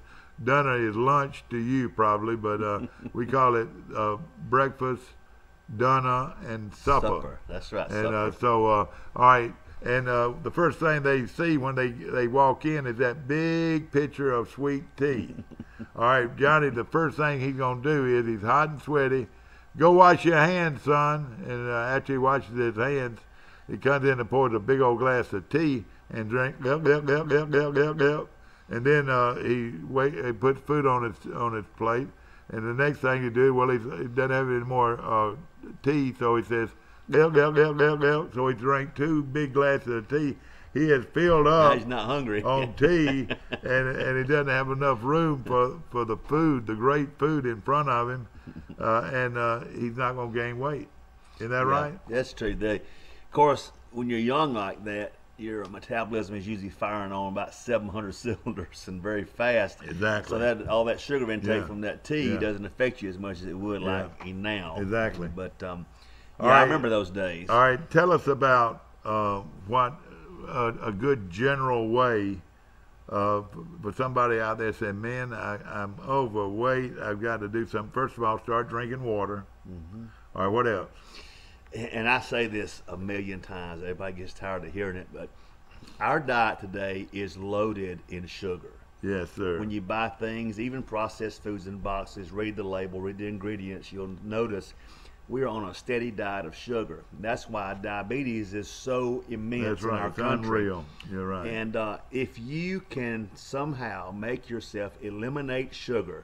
Dunner is lunch to you probably, but we call it breakfast, Dunner, and supper. That's right, And supper. all right. And the first thing they see when they walk in is that big pitcher of sweet tea. All right, Johnny, the first thing he's going to do is he's hot and sweaty. Go wash your hands, son. And after he washes his hands, he comes in and pours a big old glass of tea and drink, and then he puts food on his plate. And the next thing he do, well, he doesn't have any more tea, so he says, so he drank 2 big glasses of tea. He has filled up. Now he's not hungry on tea, and he doesn't have enough room for the food, the great food in front of him, and he's not going to gain weight. Isn't that right? That's true. Of course, when you're young like that, your metabolism is usually firing on about 700 cylinders and very fast. Exactly. So that all that sugar intake from that tea doesn't affect you as much as it would like now. Exactly. But all right. I remember those days. All right, tell us about what a good general way for somebody out there saying, "Man, I'm overweight. I've got to do something." First of all, start drinking water. Mm-hmm. All right, what else? And I say this a million times. Everybody gets tired of hearing it, but our diet today is loaded in sugar. Yes, sir. When you buy things, even processed foods in boxes, read the label, read the ingredients, you'll notice we're on a steady diet of sugar. That's why diabetes is so immense in our country. It's unreal. You're right. And if you can somehow make yourself eliminate sugar,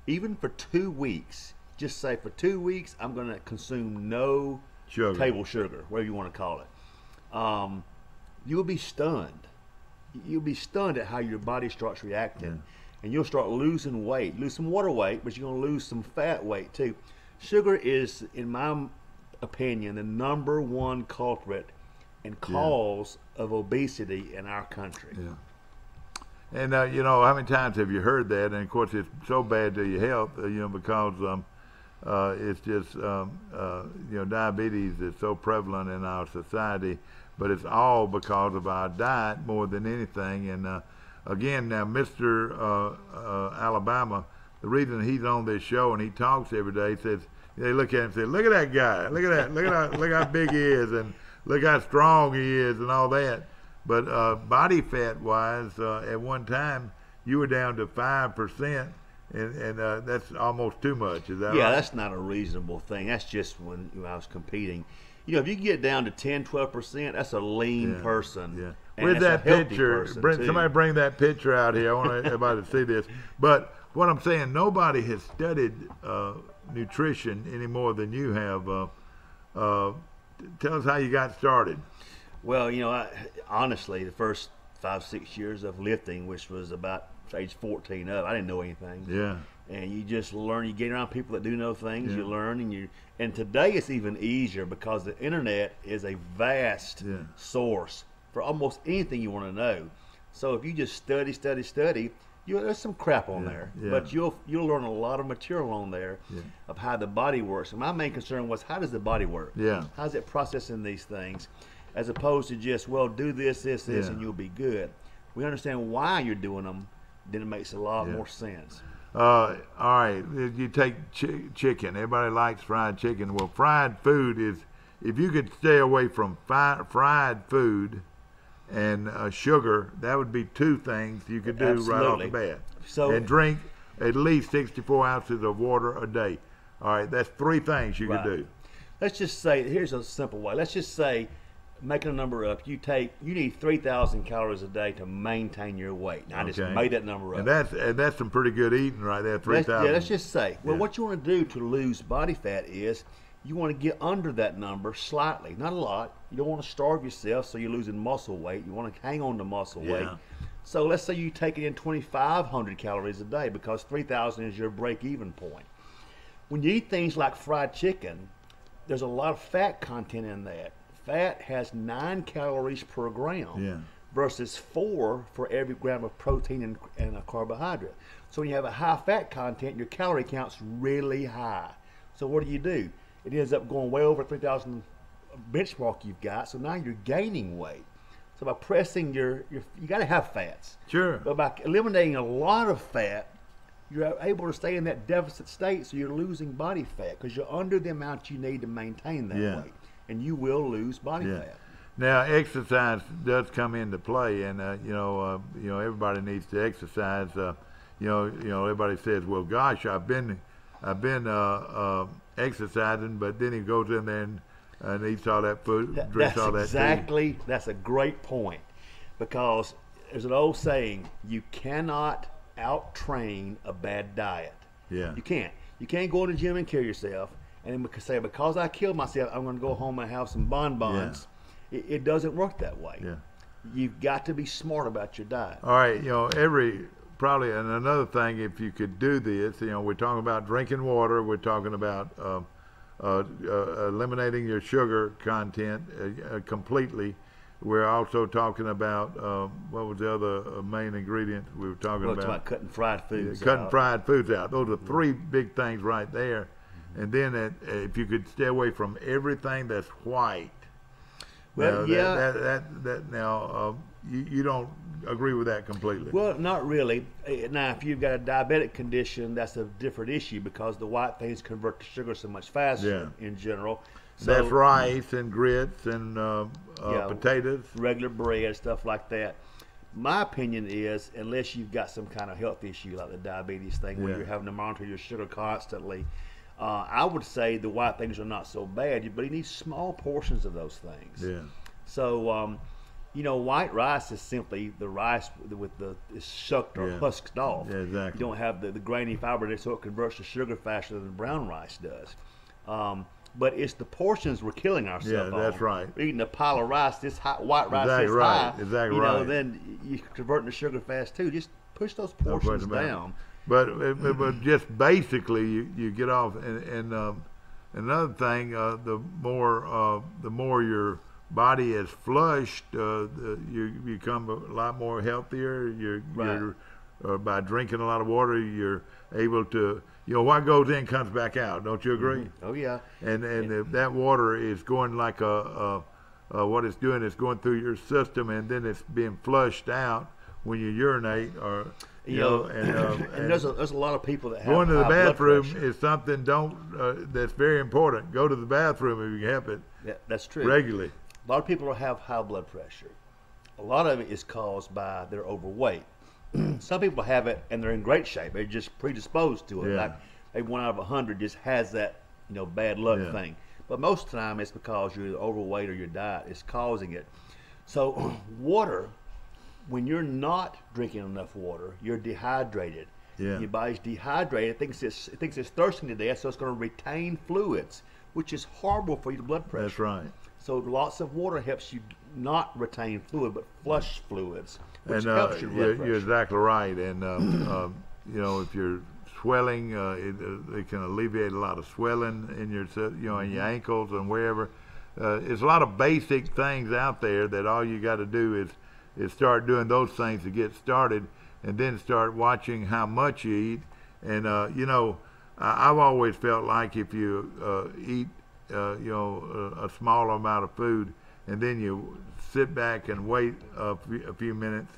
even for 2 weeks, just say for 2 weeks, I'm going to consume no table sugar, whatever you want to call it. You'll be stunned. You'll be stunned at how your body starts reacting, and you'll start losing weight, lose some water weight, but you're going to lose some fat weight too. Sugar is, in my opinion, the #1 culprit and cause of obesity in our country. Yeah. And how many times have you heard that? And of course, it's so bad to your health, because it's just diabetes is so prevalent in our society, but it's all because of our diet more than anything. And again, now Mr. Alabama, the reason he's on this show and he talks every day, says they look at him and say, "Look at that guy! Look at that! look how big he is, and look how strong he is, and all that." But body fat wise, at one time you were down to 5%. And that's almost too much. Is that right? Yeah, that's not a reasonable thing. That's just when I was competing. If you get down to 10, 12%, that's a lean person. Yeah. And Where's that picture? Somebody bring that picture out here. I want everybody to see this. But what I'm saying, nobody has studied nutrition any more than you have. Tell us how you got started. Well, honestly, the first 5-6 years of lifting, which was about age 14 up, I didn't know anything. Yeah. And you just learn. You get around people that do know things. You learn, and today it's even easier because the internet is a vast source for almost anything you want to know. So if you just study, there's some crap on there, but you'll learn a lot of material on there of how the body works. And my main concern was, how does the body work? Yeah. How's it processing these things, as opposed to just, well, do this, and you'll be good. We understand why you're doing them. Then it makes a lot more sense. All right, you take chicken. Everybody likes fried chicken. Well, fried food if you could stay away from fried food and sugar, that would be 2 things you could do right off the bat. And drink at least 64 ounces of water a day. All right, that's 3 things you could do. Let's just say, here's a simple way. Let's just say, making a number up, you need 3,000 calories a day to maintain your weight. Now, I just made that number up. And that's some pretty good eating right there, 3,000. Yeah, let's just say. Well, what you want to do to lose body fat is you want to get under that number slightly, not a lot. You don't want to starve yourself so you're losing muscle weight. You want to hang on to muscle weight. So let's say you take it in 2,500 calories a day because 3,000 is your break-even point. When you eat things like fried chicken, there's a lot of fat content in that. Fat has 9 calories per gram versus 4 for every gram of protein and a carbohydrate. So when you have a high fat content, your calorie count's really high. So what do? It ends up going way over 3,000 benchmark you've got. So now you're gaining weight. So by pressing you got to have fats. Sure. But by eliminating a lot of fat, you're able to stay in that deficit state, so you're losing body fat because you're under the amount you need to maintain that weight, and you will lose body fat. Now, exercise does come into play, and everybody needs to exercise. Everybody says, "Well, gosh, I've been exercising," but then he goes in there and eats all that food, drinks all that tea. That's a great point, because there's an old saying: you cannot out-train a bad diet. Yeah. You can't. You can't go to the gym and kill yourself and then say, because I killed myself, I'm going to go home and have some bonbons. It doesn't work that way. Yeah. You've got to be smart about your diet. All right. Probably, and another thing, if you could do this, we're talking about drinking water. We're talking about eliminating your sugar content completely. We're also talking about, what was the other main ingredient we were talking about? About cutting fried foods out. Cutting fried foods out. Those are 3 big things right there. And then if you could stay away from everything that's white. Well, you don't agree with that completely. Well, not really. Now, if you've got a diabetic condition, that's a different issue because the white things convert to sugar so much faster in general. So, that's rice and grits and potatoes. Regular bread, stuff like that. My opinion is, unless you've got some kind of health issue like the diabetes thing where you're having to monitor your sugar constantly, I would say the white things are not so bad, but you need small portions of those things. Yeah. So, white rice is simply the rice is shucked or husked off. Yeah, exactly. You don't have the grainy fiber there, so it converts to sugar faster than brown rice does. But it's the portions we're killing ourselves on. Yeah, that's right. We're eating a pile of rice, this white rice exactly this right. high. Exactly right. Then you convert to sugar fast too. Just push those portions down. But just basically, you get off. And another thing, the more your body is flushed, you become a lot more healthier. You're by drinking a lot of water, you're able to. What goes in comes back out. Don't you agree? Mm-hmm. Oh yeah. And that water is going like what it's doing is going through your system, and then it's being flushed out when you urinate, or and there's a lot of people that have going to the bathroom is something that's very important. Go to the bathroom if you can help it. Yeah, that's true. Regularly. A lot of people have high blood pressure. A lot of it is caused by their overweight. Some people have it and they're in great shape. They're just predisposed to it. Yeah. Like maybe 1 out of 100 just has that, bad luck thing. But most of the time it's because you're overweight or your diet is causing it. So water, when you're not drinking enough water, you're dehydrated. Yeah. Your body's dehydrated. It thinks it's thirsting to death, so it's going to retain fluids, which is horrible for your blood pressure. That's right. So lots of water helps you not retain fluid, but flush fluids, which helps your blood pressure. You're exactly right. And if you're swelling, it can alleviate a lot of swelling in your in your ankles and wherever. There's a lot of basic things out there that all you got to do is start doing those things to get started, and then start watching how much you eat. And I've always felt like if you eat a small amount of food, and then you sit back and wait a few minutes,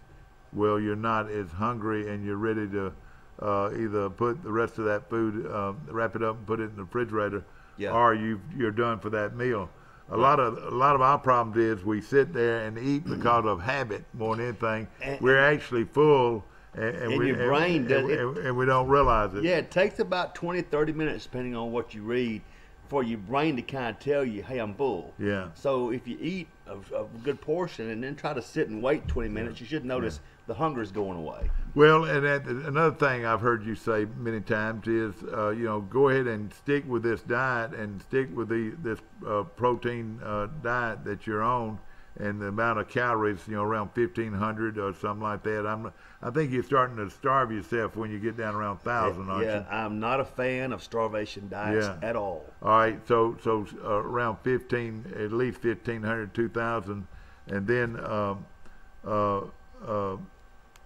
well, you're not as hungry, and you're ready to either put the rest of that food, wrap it up and put it in the refrigerator, or you're done for that meal. A lot of our problems is we sit there and eat because of habit more than anything. We're actually full, and your brain does it. And we don't realize it. Yeah, it takes about 20, 30 minutes, depending on what you read, for your brain to kind of tell you, hey, I'm full. Yeah. So if you eat a good portion and then try to sit and wait 20 minutes, you should notice the hunger is going away. Well, and another thing I've heard you say many times is, go ahead and stick with this diet and stick with this protein diet that you're on, and the amount of calories, around 1,500 or something like that. I think you're starting to starve yourself when you get down around 1,000, aren't you? Yeah, I'm not a fan of starvation diets at all. All right, so around at least 1,500, 2,000, and then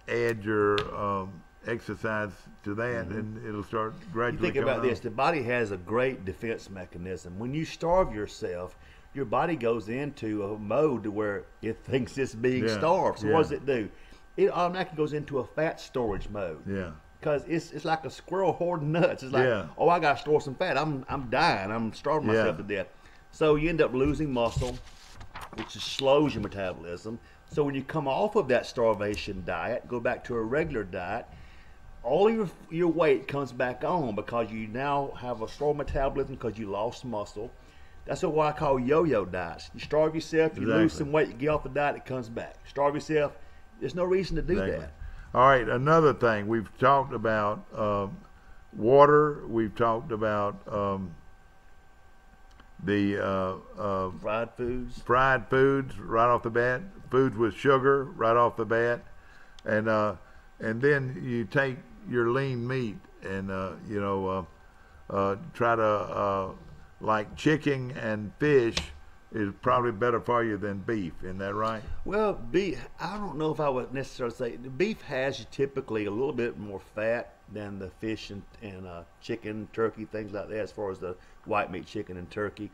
add your exercise to that, and it'll start gradually. You think about this: the body has a great defense mechanism. When you starve yourself, your body goes into a mode where it thinks it's being starved. So what does it do? It automatically goes into a fat storage mode. Yeah. Because it's like a squirrel hoarding nuts. It's like, I got to store some fat. I'm dying. I'm starving myself to death. So you end up losing muscle, which slows your metabolism. So when you come off of that starvation diet, go back to a regular diet, all your weight comes back on because you now have a slow metabolism because you lost muscle. That's what I call yo-yo diets. You starve yourself, you lose some weight, you get off the diet, it comes back. Starve yourself, there's no reason to do that. All right, another thing, we've talked about water, we've talked about the fried foods right off the bat, foods with sugar right off the bat, and then you take your lean meat and try to like chicken and fish is probably better for you than beef. Isn't that right? Well, beef, I don't know if I would necessarily say the beef has typically a little bit more fat than the fish and chicken, turkey, things like that, as far as the white meat, chicken and turkey.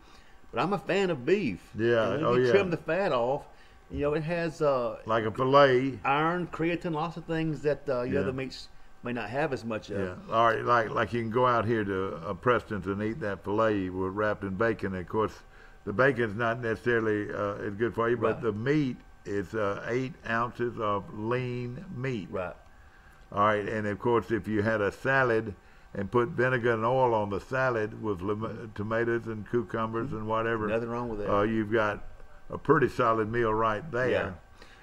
But I'm a fan of beef. Yeah. And if you trim the fat off, it has like a fillet, iron, creatine, lots of things that the other meats may not have as much of. Yeah. All right. Like you can go out here to Preston's and eat that fillet wrapped in bacon. And of course, the bacon's not necessarily as good for you, but the meat is 8 ounces of lean meat. Right. All right. And of course, if you had a salad and put vinegar and oil on the salad with tomatoes and cucumbers and whatever, nothing wrong with that. You've got a pretty solid meal right there. Yeah.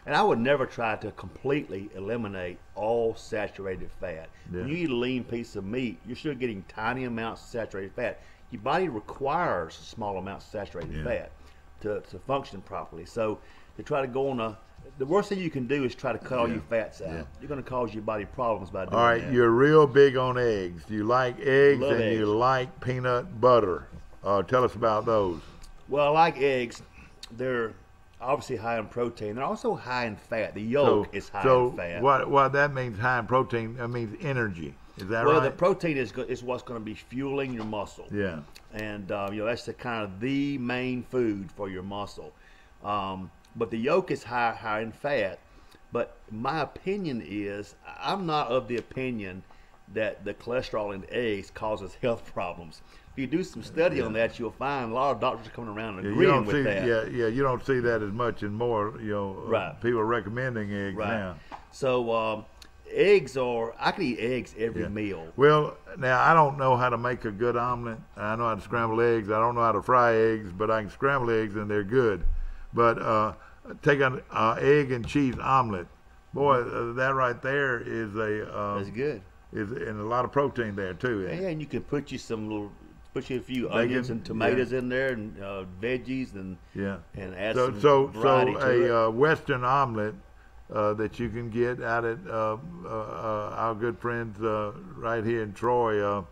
And I would never try to completely eliminate all saturated fat. Yeah. When you eat a lean piece of meat, you're still getting tiny amounts of saturated fat. Your body requires small amounts of saturated fat to function properly. So to try to go on the worst thing you can do is try to cut all your fats out. Yeah. You're going to cause your body problems by doing that. All right, you're real big on eggs. You like eggs and you like peanut butter. Tell us about those. Well, I like eggs. They're obviously high in protein. They're also high in fat. The yolk is high in fat. So what that means, high in protein, that means energy. Is that right? Well, the protein is what's going to be fueling your muscle. Yeah. And that's the kind of the main food for your muscle. But the yolk is high in fat. But my opinion is, I'm not of the opinion that the cholesterol in eggs causes health problems. If you do some study on that, you'll find a lot of doctors are coming around and agreeing with that. Yeah, you don't see that as much and more. People are recommending eggs now. So eggs I can eat eggs every meal. Well, now I don't know how to make a good omelet. I know how to scramble eggs. I don't know how to fry eggs, but I can scramble eggs and they're good. But take an egg and cheese omelet. Boy, that right there is that's good. And a lot of protein there too. Yeah, and you can put you a few onions and tomatoes in there and veggies and add some variety to it. A Western omelet that you can get out at our good friends right here in Troy,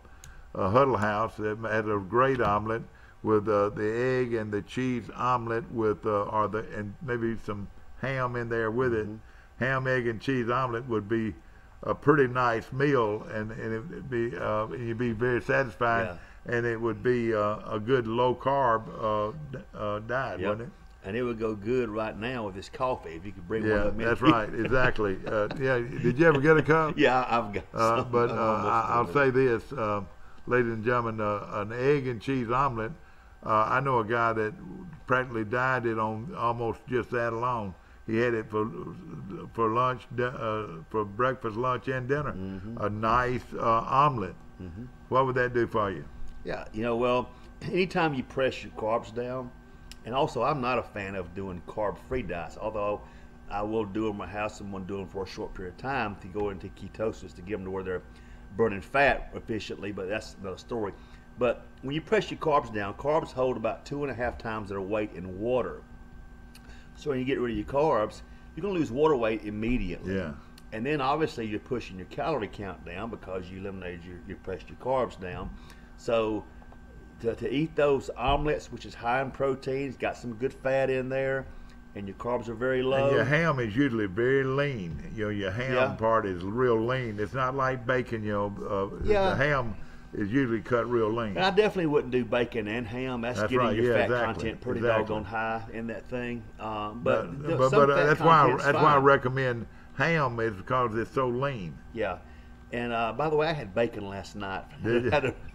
Huddle House, that has a great omelet with the egg and the cheese omelet with and maybe some ham in there with it. Ham, egg, and cheese omelet would be a pretty nice meal, and it'd be you'd be very satisfied, and it would be a good low carb diet, wouldn't it? And it would go good right now with this coffee if you could bring one of them in. That's right, exactly. Did you ever get a cup? Yeah, I've got some. But I'll say this, ladies and gentlemen, an egg and cheese omelet I know a guy that practically died it on almost just that alone. He had it for lunch, for breakfast, lunch, and dinner. A nice omelet. What would that do for you? Yeah, well, anytime you press your carbs down, and also I'm not a fan of doing carb-free diets, although I will do them. I have someone do them for a short period of time to go into ketosis to get them to where they're burning fat efficiently, but that's another story. But when you press your carbs down, carbs hold about 2.5 times their weight in water. So when you get rid of your carbs, you're going to lose water weight immediately. Yeah. And then obviously you're pushing your calorie count down because you eliminated you pressed your carbs down. So to eat those omelets, which is high in protein, it's got some good fat in there, and your carbs are very low. And your ham is usually very lean. Your ham part is real lean. It's not like bacon. The ham is usually cut real lean. And I definitely wouldn't do bacon and ham. That's getting right. your fat exactly. content pretty exactly. doggone high in that thing. But that's why I recommend ham, is because it's so lean. Yeah. And by the way, I had bacon last night.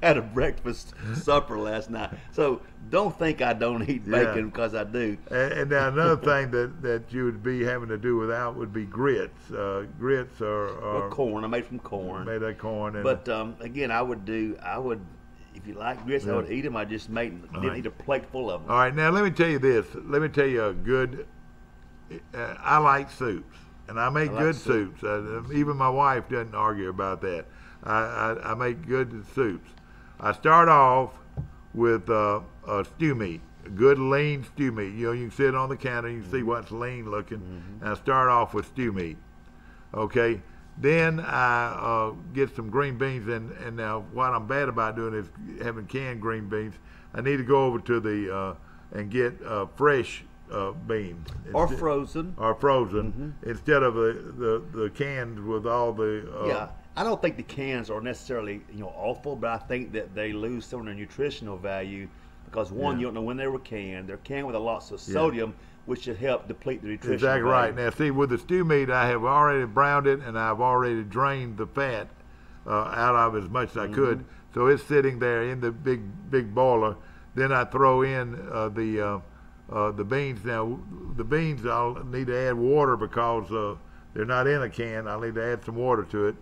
had a breakfast supper last night. So don't think I don't eat bacon, because I do. And now another thing that you would be having to do without would be grits. Grits are corn. I made from corn. Made of corn. But again, I would if you like grits, I would eat them. I just didn't eat a plate full of them. All right. Now let me tell you this. Let me tell you a good. I like soups. And I make good soups. Even my wife doesn't argue about that. I make good soups. I start off with a stew meat, a good lean stew meat. You can sit on the counter, you can see what's lean looking. And I start off with stew meat. Okay. Then I get some green beans, and now what I'm bad about doing is having canned green beans. I need to go over to the and get fresh beans or frozen instead of the cans with all the I don't think the cans are necessarily awful, but I think that they lose some of their nutritional value because one, you don't know when they were canned. They're canned with a lot of sodium, which should help deplete the nutritional exactly value. Right. Now see, with the stew meat, I have already browned it and I've already drained the fat out of as much as I could, so it's sitting there in the big boiler. Then I throw in the beans. Now, the beans, I'll need to add water because they're not in a can. I'll need to add some water to it.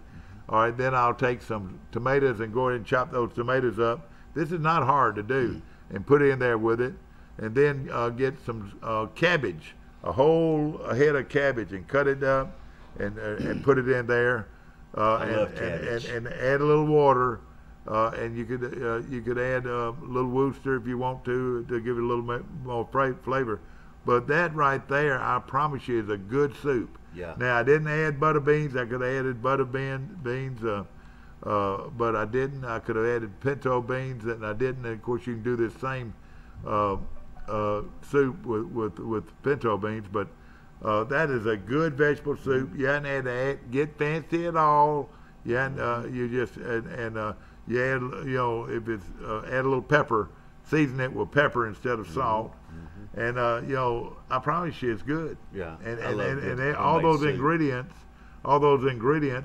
All right, then I'll take some tomatoes and go ahead and chop those tomatoes up. This is not hard to do. And put it in there with it. And then get some cabbage, a whole head of cabbage, and cut it up and put it in there. I love cabbage. And add a little water. And you could add a little Worcester if you want to give it a little more flavor. But that right there, I promise you, is a good soup. Yeah. Now I didn't add butter beans. I could have added butter beans, but I didn't. I could have added pinto beans, and I didn't. And of course, you can do this same soup with pinto beans. But that is a good vegetable soup. You hadn't had to get fancy at all. You hadn't. You just you add, if it's add a little pepper, season it with pepper instead of salt, and I promise you it's good. Yeah, and all those ingredients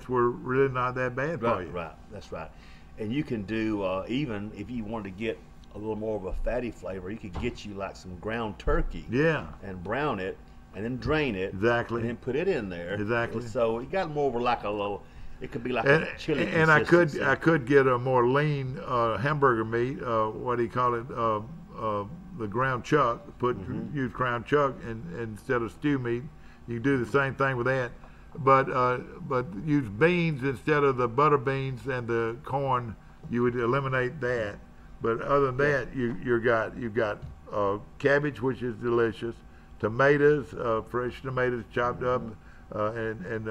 were really not that bad for you. Right, that's right. And you can do even if you wanted to get a little more of a fatty flavor, you could get you like some ground turkey. Yeah. And brown it, and then drain it. Exactly. And then put it in there. Exactly. And so you got more of like a little. It could be like a chili and I could get a more lean hamburger meat. What do you call it? The ground chuck. Use ground chuck instead of stew meat. You can do the same thing with that, but use beans instead of the butter beans and the corn. You would eliminate that. But other than that, you've got cabbage, which is delicious. Tomatoes, fresh tomatoes chopped up and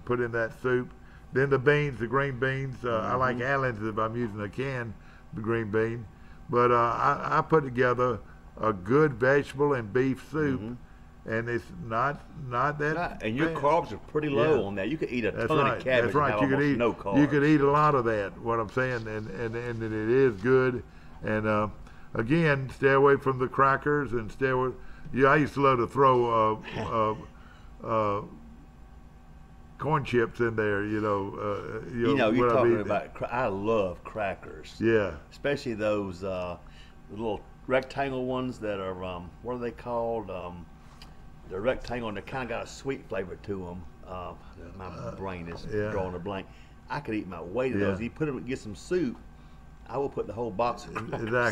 put in that soup. Then the beans, the green beans. I like Allen's if I'm using a canned green bean. But I put together a good vegetable and beef soup, and it's not that. Right. And your carbs are pretty low on that. You could eat a ton of cabbage. That's right. And have almost no carbs. You could eat a lot of that. What I'm saying, and it is good. And again, stay away from the crackers and stay away. Yeah, I used to love to throw corn chips in there. You're talking about. I love crackers. Yeah. Especially those little rectangle ones that are what are they called? They're rectangle and they kind of got a sweet flavor to them. My brain is drawing a blank. I could eat my weight of those. If you put them, get some soup, I will put the whole box of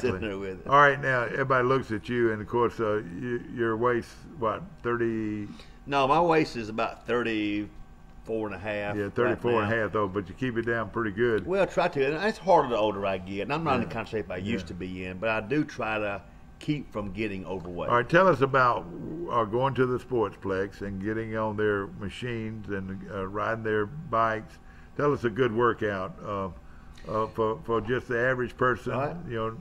sitting there with it. All right, now everybody looks at you, and of course, your waist, what, 30? No, my waist is about 34 and a half. Yeah, 34 and a half, though, but you keep it down pretty good. Well, I try to. And it's harder the older I get. And I'm not in the kind of shape I used to be in, but I do try to keep from getting overweight. All right, tell us about going to the Sportsplex and getting on their machines and riding their bikes. Tell us a good workout for just the average person. Right. You know,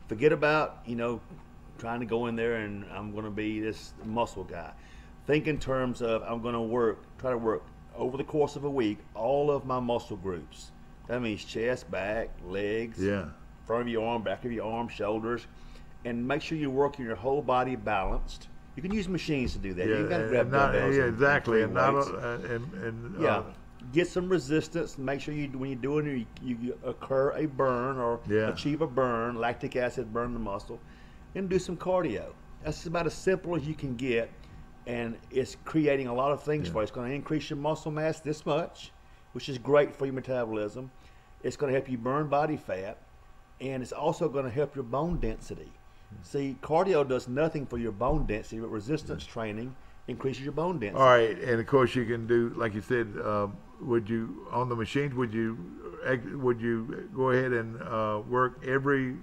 forget about trying to go in there and I'm going to be this muscle guy. Think in terms of I'm going to try to work over the course of a week all of my muscle groups. That means chest, back, legs, front of your arm, back of your arm, shoulders, and make sure you're working your whole body balanced. You can use machines to do that. You got to grab dumbbells. Exactly. Get some resistance. Make sure when you're doing it, you occur a burn or achieve a burn, lactic acid burn the muscle, and do some cardio. That's about as simple as you can get, and it's creating a lot of things for you. It's going to increase your muscle mass this much, which is great for your metabolism. It's going to help you burn body fat, and it's also going to help your bone density. See, cardio does nothing for your bone density, but resistance training increases your bone density. All right, and of course you can do, like you said, would you on the machines? Would you go ahead and work every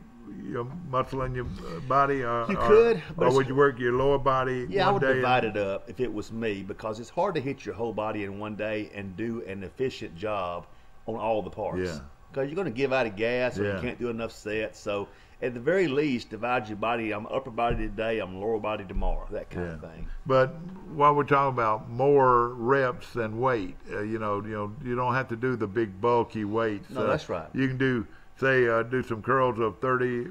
muscle in your body? You could, or would you work your lower body? Yeah, I would divide it up if it was me, because it's hard to hit your whole body in one day and do an efficient job on all the parts. Yeah. Because you're going to give out of gas, or you can't do enough sets. So at the very least, divide your body. I'm upper body today, I'm lower body tomorrow, that kind of thing. But while we're talking about more reps than weight, you don't have to do the big bulky weights. No, that's right. You can do, say, do some curls of 30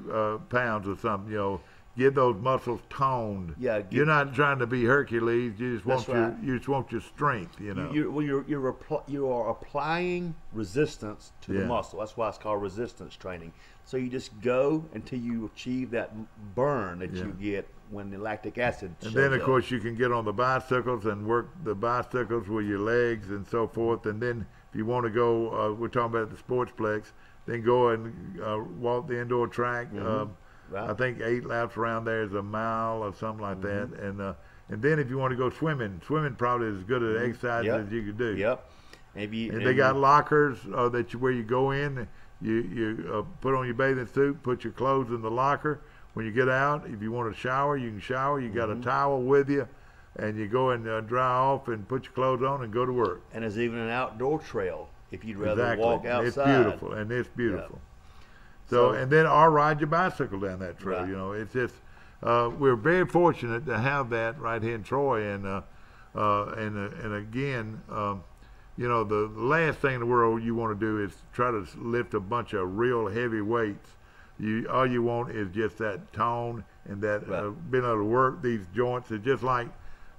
pounds or something. Get those muscles toned. Yeah, you're not trying to be Hercules. You just want you just want your strength. You are applying resistance to the muscle. That's why it's called resistance training. So you just go until you achieve that burn that you get when the lactic acid shows And then, of up. course, you can get on the bicycles and work the bicycles with your legs and so forth. And then if you want to go, we're talking about the Sportsplex, then go and walk the indoor track. Right. I think 8 laps around there is a mile or something like that. And then if you want to go swimming probably is as good an exercise as you could do. Yep. And they got lockers where you go in. You put on your bathing suit, put your clothes in the locker. When you get out, if you want to shower, you can shower. You got a towel with you, and you go and dry off and put your clothes on and go to work. And there's even an outdoor trail if you'd rather walk outside. It's beautiful. So and then or ride your bicycle down that trail. Right. It's just we're very fortunate to have that right here in Troy, and again. The last thing in the world you want to do is try to lift a bunch of real heavy weights. All you want is just that tone and that being able to work these joints. It's just like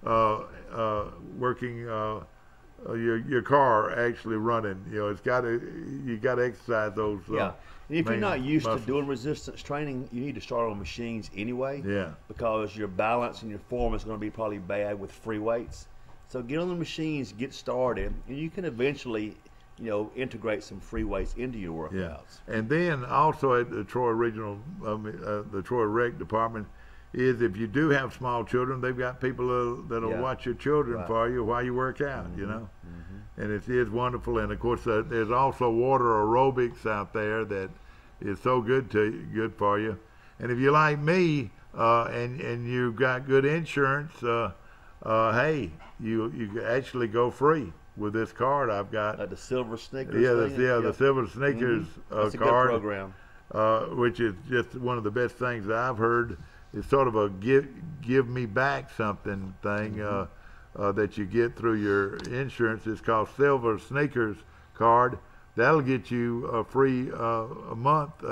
working your car actually running. You got to exercise those. And if you're not used muscles. to doing resistance training, you need to start on machines anyway. Yeah. Because your balance and your form is going to be probably bad with free weights. So get on the machines, get started, and you can eventually, integrate some free weights into your workouts. Yeah. And then also at the Troy the Troy Rec Department, is if you do have small children, they've got people that'll watch your children for you while you work out. And it is wonderful. And of course, there's also water aerobics out there that is so good for you. And if you're like me and you've got good insurance. Hey, you actually go free with this card I've got. The Silver Sneakers. The Silver Sneakers That's a card, good program. which is just one of the best things that I've heard. It's sort of a give me back something thing that you get through your insurance. It's called Silver Sneakers card. That'll get you a free a month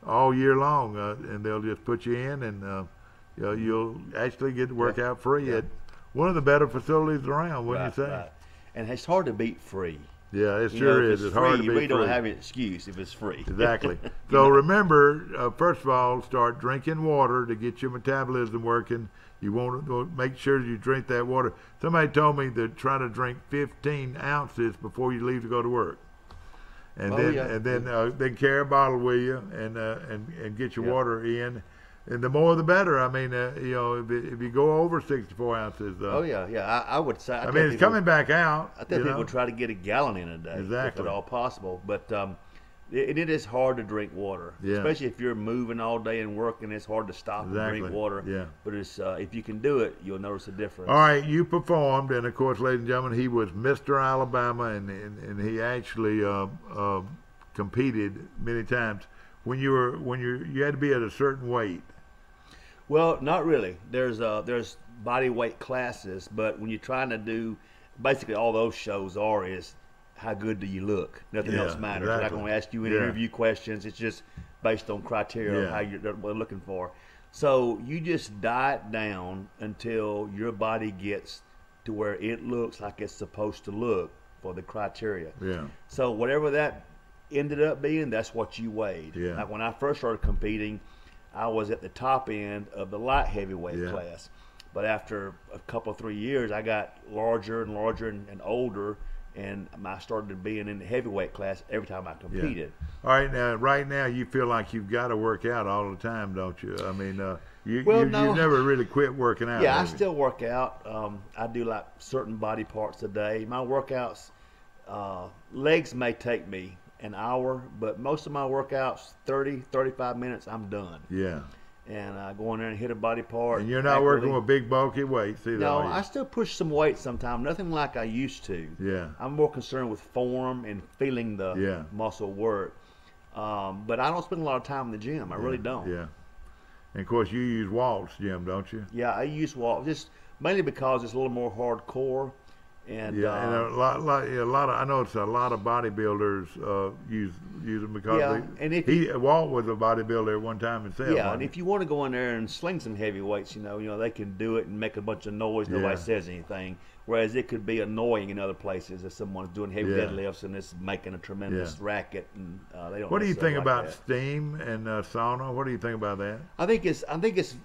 all year long, and they'll just put you in and. You'll actually get to work out free at one of the better facilities around, wouldn't you say? Right. And it's hard to beat free. Yeah, it You sure know, if is. It's free, hard to you be really free. don't have an excuse if it's free. Exactly. So remember, first of all, start drinking water to get your metabolism working. You want to make sure you drink that water. Somebody told me to try to drink 15 ounces before you leave to go to work, and then carry a bottle with you and get your water in. And the more the better. I mean, if you go over 64 ounces. I would say. I mean, it's coming back out. I tell people try to get a gallon in a day, if at all possible. But it is hard to drink water, especially if you're moving all day and working. It's hard to stop and drink water. Yeah. But it's if you can do it, you'll notice a difference. All right, you performed, and of course, ladies and gentlemen, he was Mr. Alabama, and he actually competed many times. When you had to be at a certain weight. Well, not really. There's body weight classes, but when you're trying to do, basically all those shows is how good do you look? Nothing else matters. Exactly. They're not going to ask you any interview questions. It's just based on criteria of how you're looking for. So you just diet down until your body gets to where it looks like it's supposed to look for the criteria. Yeah. So whatever that ended up being, that's what you weighed. Yeah. Like when I first started competing, I was at the top end of the light heavyweight class. But after a couple, 3 years, I got larger and larger and older, and I started being in the heavyweight class every time I competed. All right, now, right now, you feel like you've got to work out all the time, don't you? I mean, you've never really quit working out. Yeah, I still work out. I do like certain body parts a day. My workouts, legs may take me an hour, but most of my workouts, 30, 35 minutes, I'm done. Yeah. And I go in there and hit a body part. And you're not working with big, bulky weights either, No, are you? I still push some weight sometimes. Nothing like I used to. Yeah. I'm more concerned with form and feeling the muscle work. But I don't spend a lot of time in the gym. I really don't. Yeah. And, of course, you use Walt's gym, don't you? Yeah, I use Walt just mainly because it's a little more hardcore. And and a lot of I know it's a lot of bodybuilders use them because Walt was a bodybuilder at one time himself. Yeah, and if you want to go in there and sling some heavy weights, you know they can do it and make a bunch of noise. Nobody says anything. Whereas it could be annoying in other places if someone's doing heavy deadlifts and it's making a tremendous racket, and they don't. What do you think like about that. steam and sauna? What do you think about that? I think it's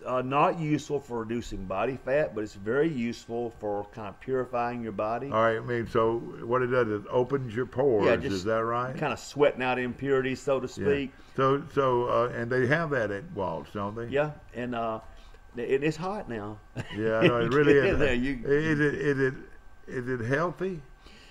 not useful for reducing body fat, but it's very useful for kind of purifying your body. All right, I mean, so what it does is opens your pores. Yeah, just is that right? Kind of sweating out impurities, so to speak. Yeah. So and they have that at Walt's, don't they? Yeah, and it's hot now. Yeah, I know, it really is. There, Is it healthy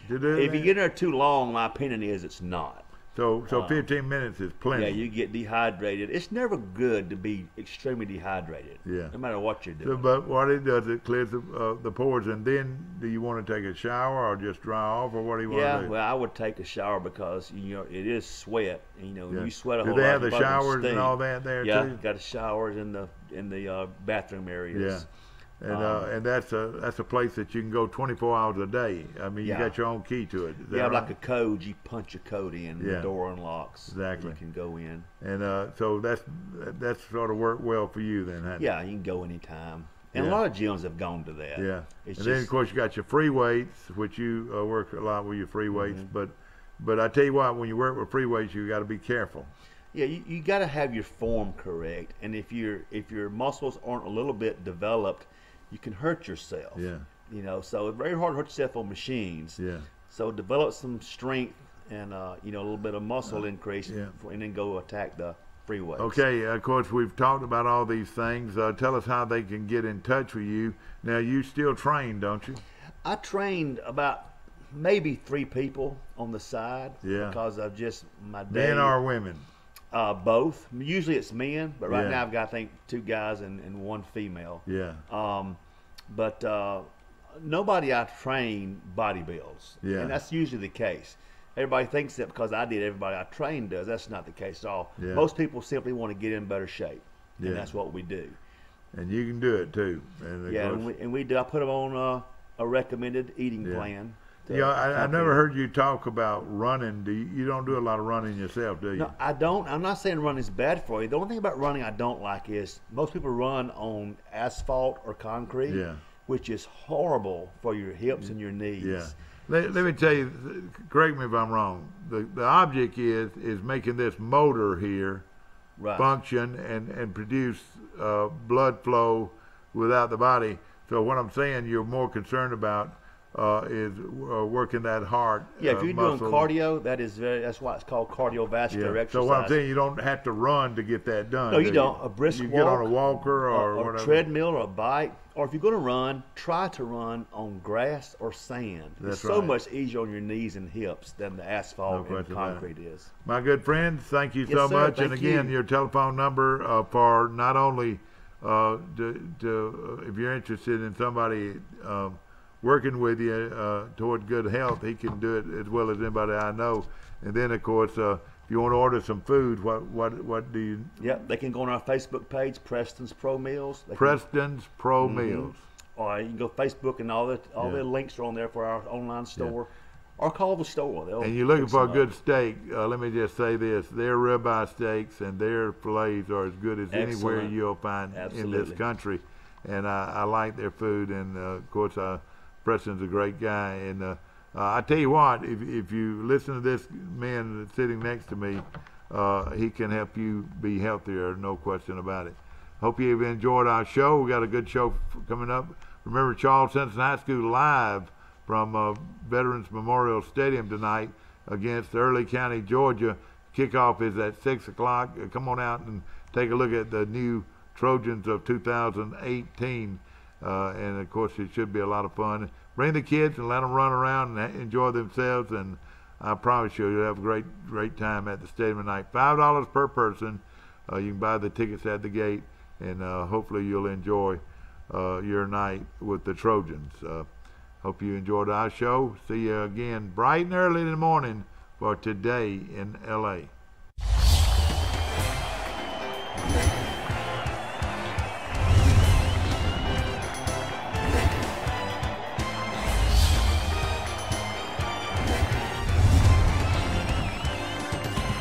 to do If that? you get in there too long, my opinion is it's not. So 15 minutes is plenty. Yeah, you get dehydrated. It's never good to be extremely dehydrated. Yeah. No matter what you're doing. So, but what it does, it clears the pores, and then do you want to take a shower or just dry off, or what do you want to do? Yeah, well, I would take a shower because it is sweat. You sweat a whole lot. Do they have the your body showers steam. and all that there yeah, too? got the showers in the bathroom areas. Yeah. And that's a place that you can go 24 hours a day. I mean, you got your own key to it. You have like a code. You punch a code in, the door unlocks. Exactly. You can go in. And so that's sort of worked well for you then, hasn't it? Yeah, you can go anytime. And a lot of gyms have gone to that. Yeah. It's then, of course, you got your free weights, which you work a lot with your free weights. But I tell you what, when you work with free weights, you got to be careful. Yeah, you got to have your form correct. And if your muscles aren't a little bit developed, you can hurt yourself. Yeah. So it's very hard to hurt yourself on machines. Yeah. So develop some strength and a little bit of muscle increase, and then go attack the free weights. Okay. Of course, we've talked about all these things. Tell us how they can get in touch with you. Now, you still train, don't you? I trained about maybe 3 people on the side. Yeah. Because of just my day. Men or women? Both. Usually it's men, but right now I've got, I think, 2 guys and 1 female. Yeah. But nobody I train bodybuilds. Yeah. And that's usually the case. Everybody thinks that because I did, everybody I train does. That's not the case at all. Yeah. Most people simply want to get in better shape. Yeah. And that's what we do. And you can do it too. And we do. I put them on a recommended eating plan. Yeah, I never heard you talk about running. You don't do a lot of running yourself, do you? No, I don't. I'm not saying running is bad for you. The only thing about running I don't like is most people run on asphalt or concrete. Yeah. which is horrible for your hips and your knees. Yeah. Let me tell you, correct me if I'm wrong. The object is making this motor here function and produce blood flow without the body. So what I'm saying, you're more concerned about is working that heart. Yeah, if you're muscle. doing cardio, that's why it's called cardiovascular exercise. So what I'm saying, you don't have to run to get that done. No, you don't. A brisk walk. You get on a walker or whatever. A treadmill or a bike. Or if you're going to run, try to run on grass or sand. It's so much easier on your knees and hips than the asphalt and concrete is. My good friends, thank you so much. And again, your telephone number for not only if you're interested in somebody working with you toward good health, he can do it as well as anybody I know. And then, of course, if you want to order some food, what do you? Yep, they can go on our Facebook page, Preston's Pro Meals. Preston's Pro Meals. Or you can go Facebook, and all the links are on there for our online store. Or call the store. And you're looking for a good steak. Let me just say this: their ribeye steaks and their fillets are as good as anywhere you'll find in this country. And I like their food, and of course, Preston's a great guy. And I tell you what, if you listen to this man that's sitting next to me, he can help you be healthier, no question about it. Hope you've enjoyed our show. We got a good show coming up. Remember, Charles Simpson High School live from Veterans Memorial Stadium tonight against Early County, Georgia. Kickoff is at 6 o'clock. Come on out and take a look at the new Trojans of 2018. And, of course, it should be a lot of fun. Bring the kids and let them run around and enjoy themselves. And I promise you'll have a great time at the stadium tonight. $5 per person. You can buy the tickets at the gate. And hopefully you'll enjoy your night with the Trojans. Hope you enjoyed our show. See you again bright and early in the morning for Today in L.A.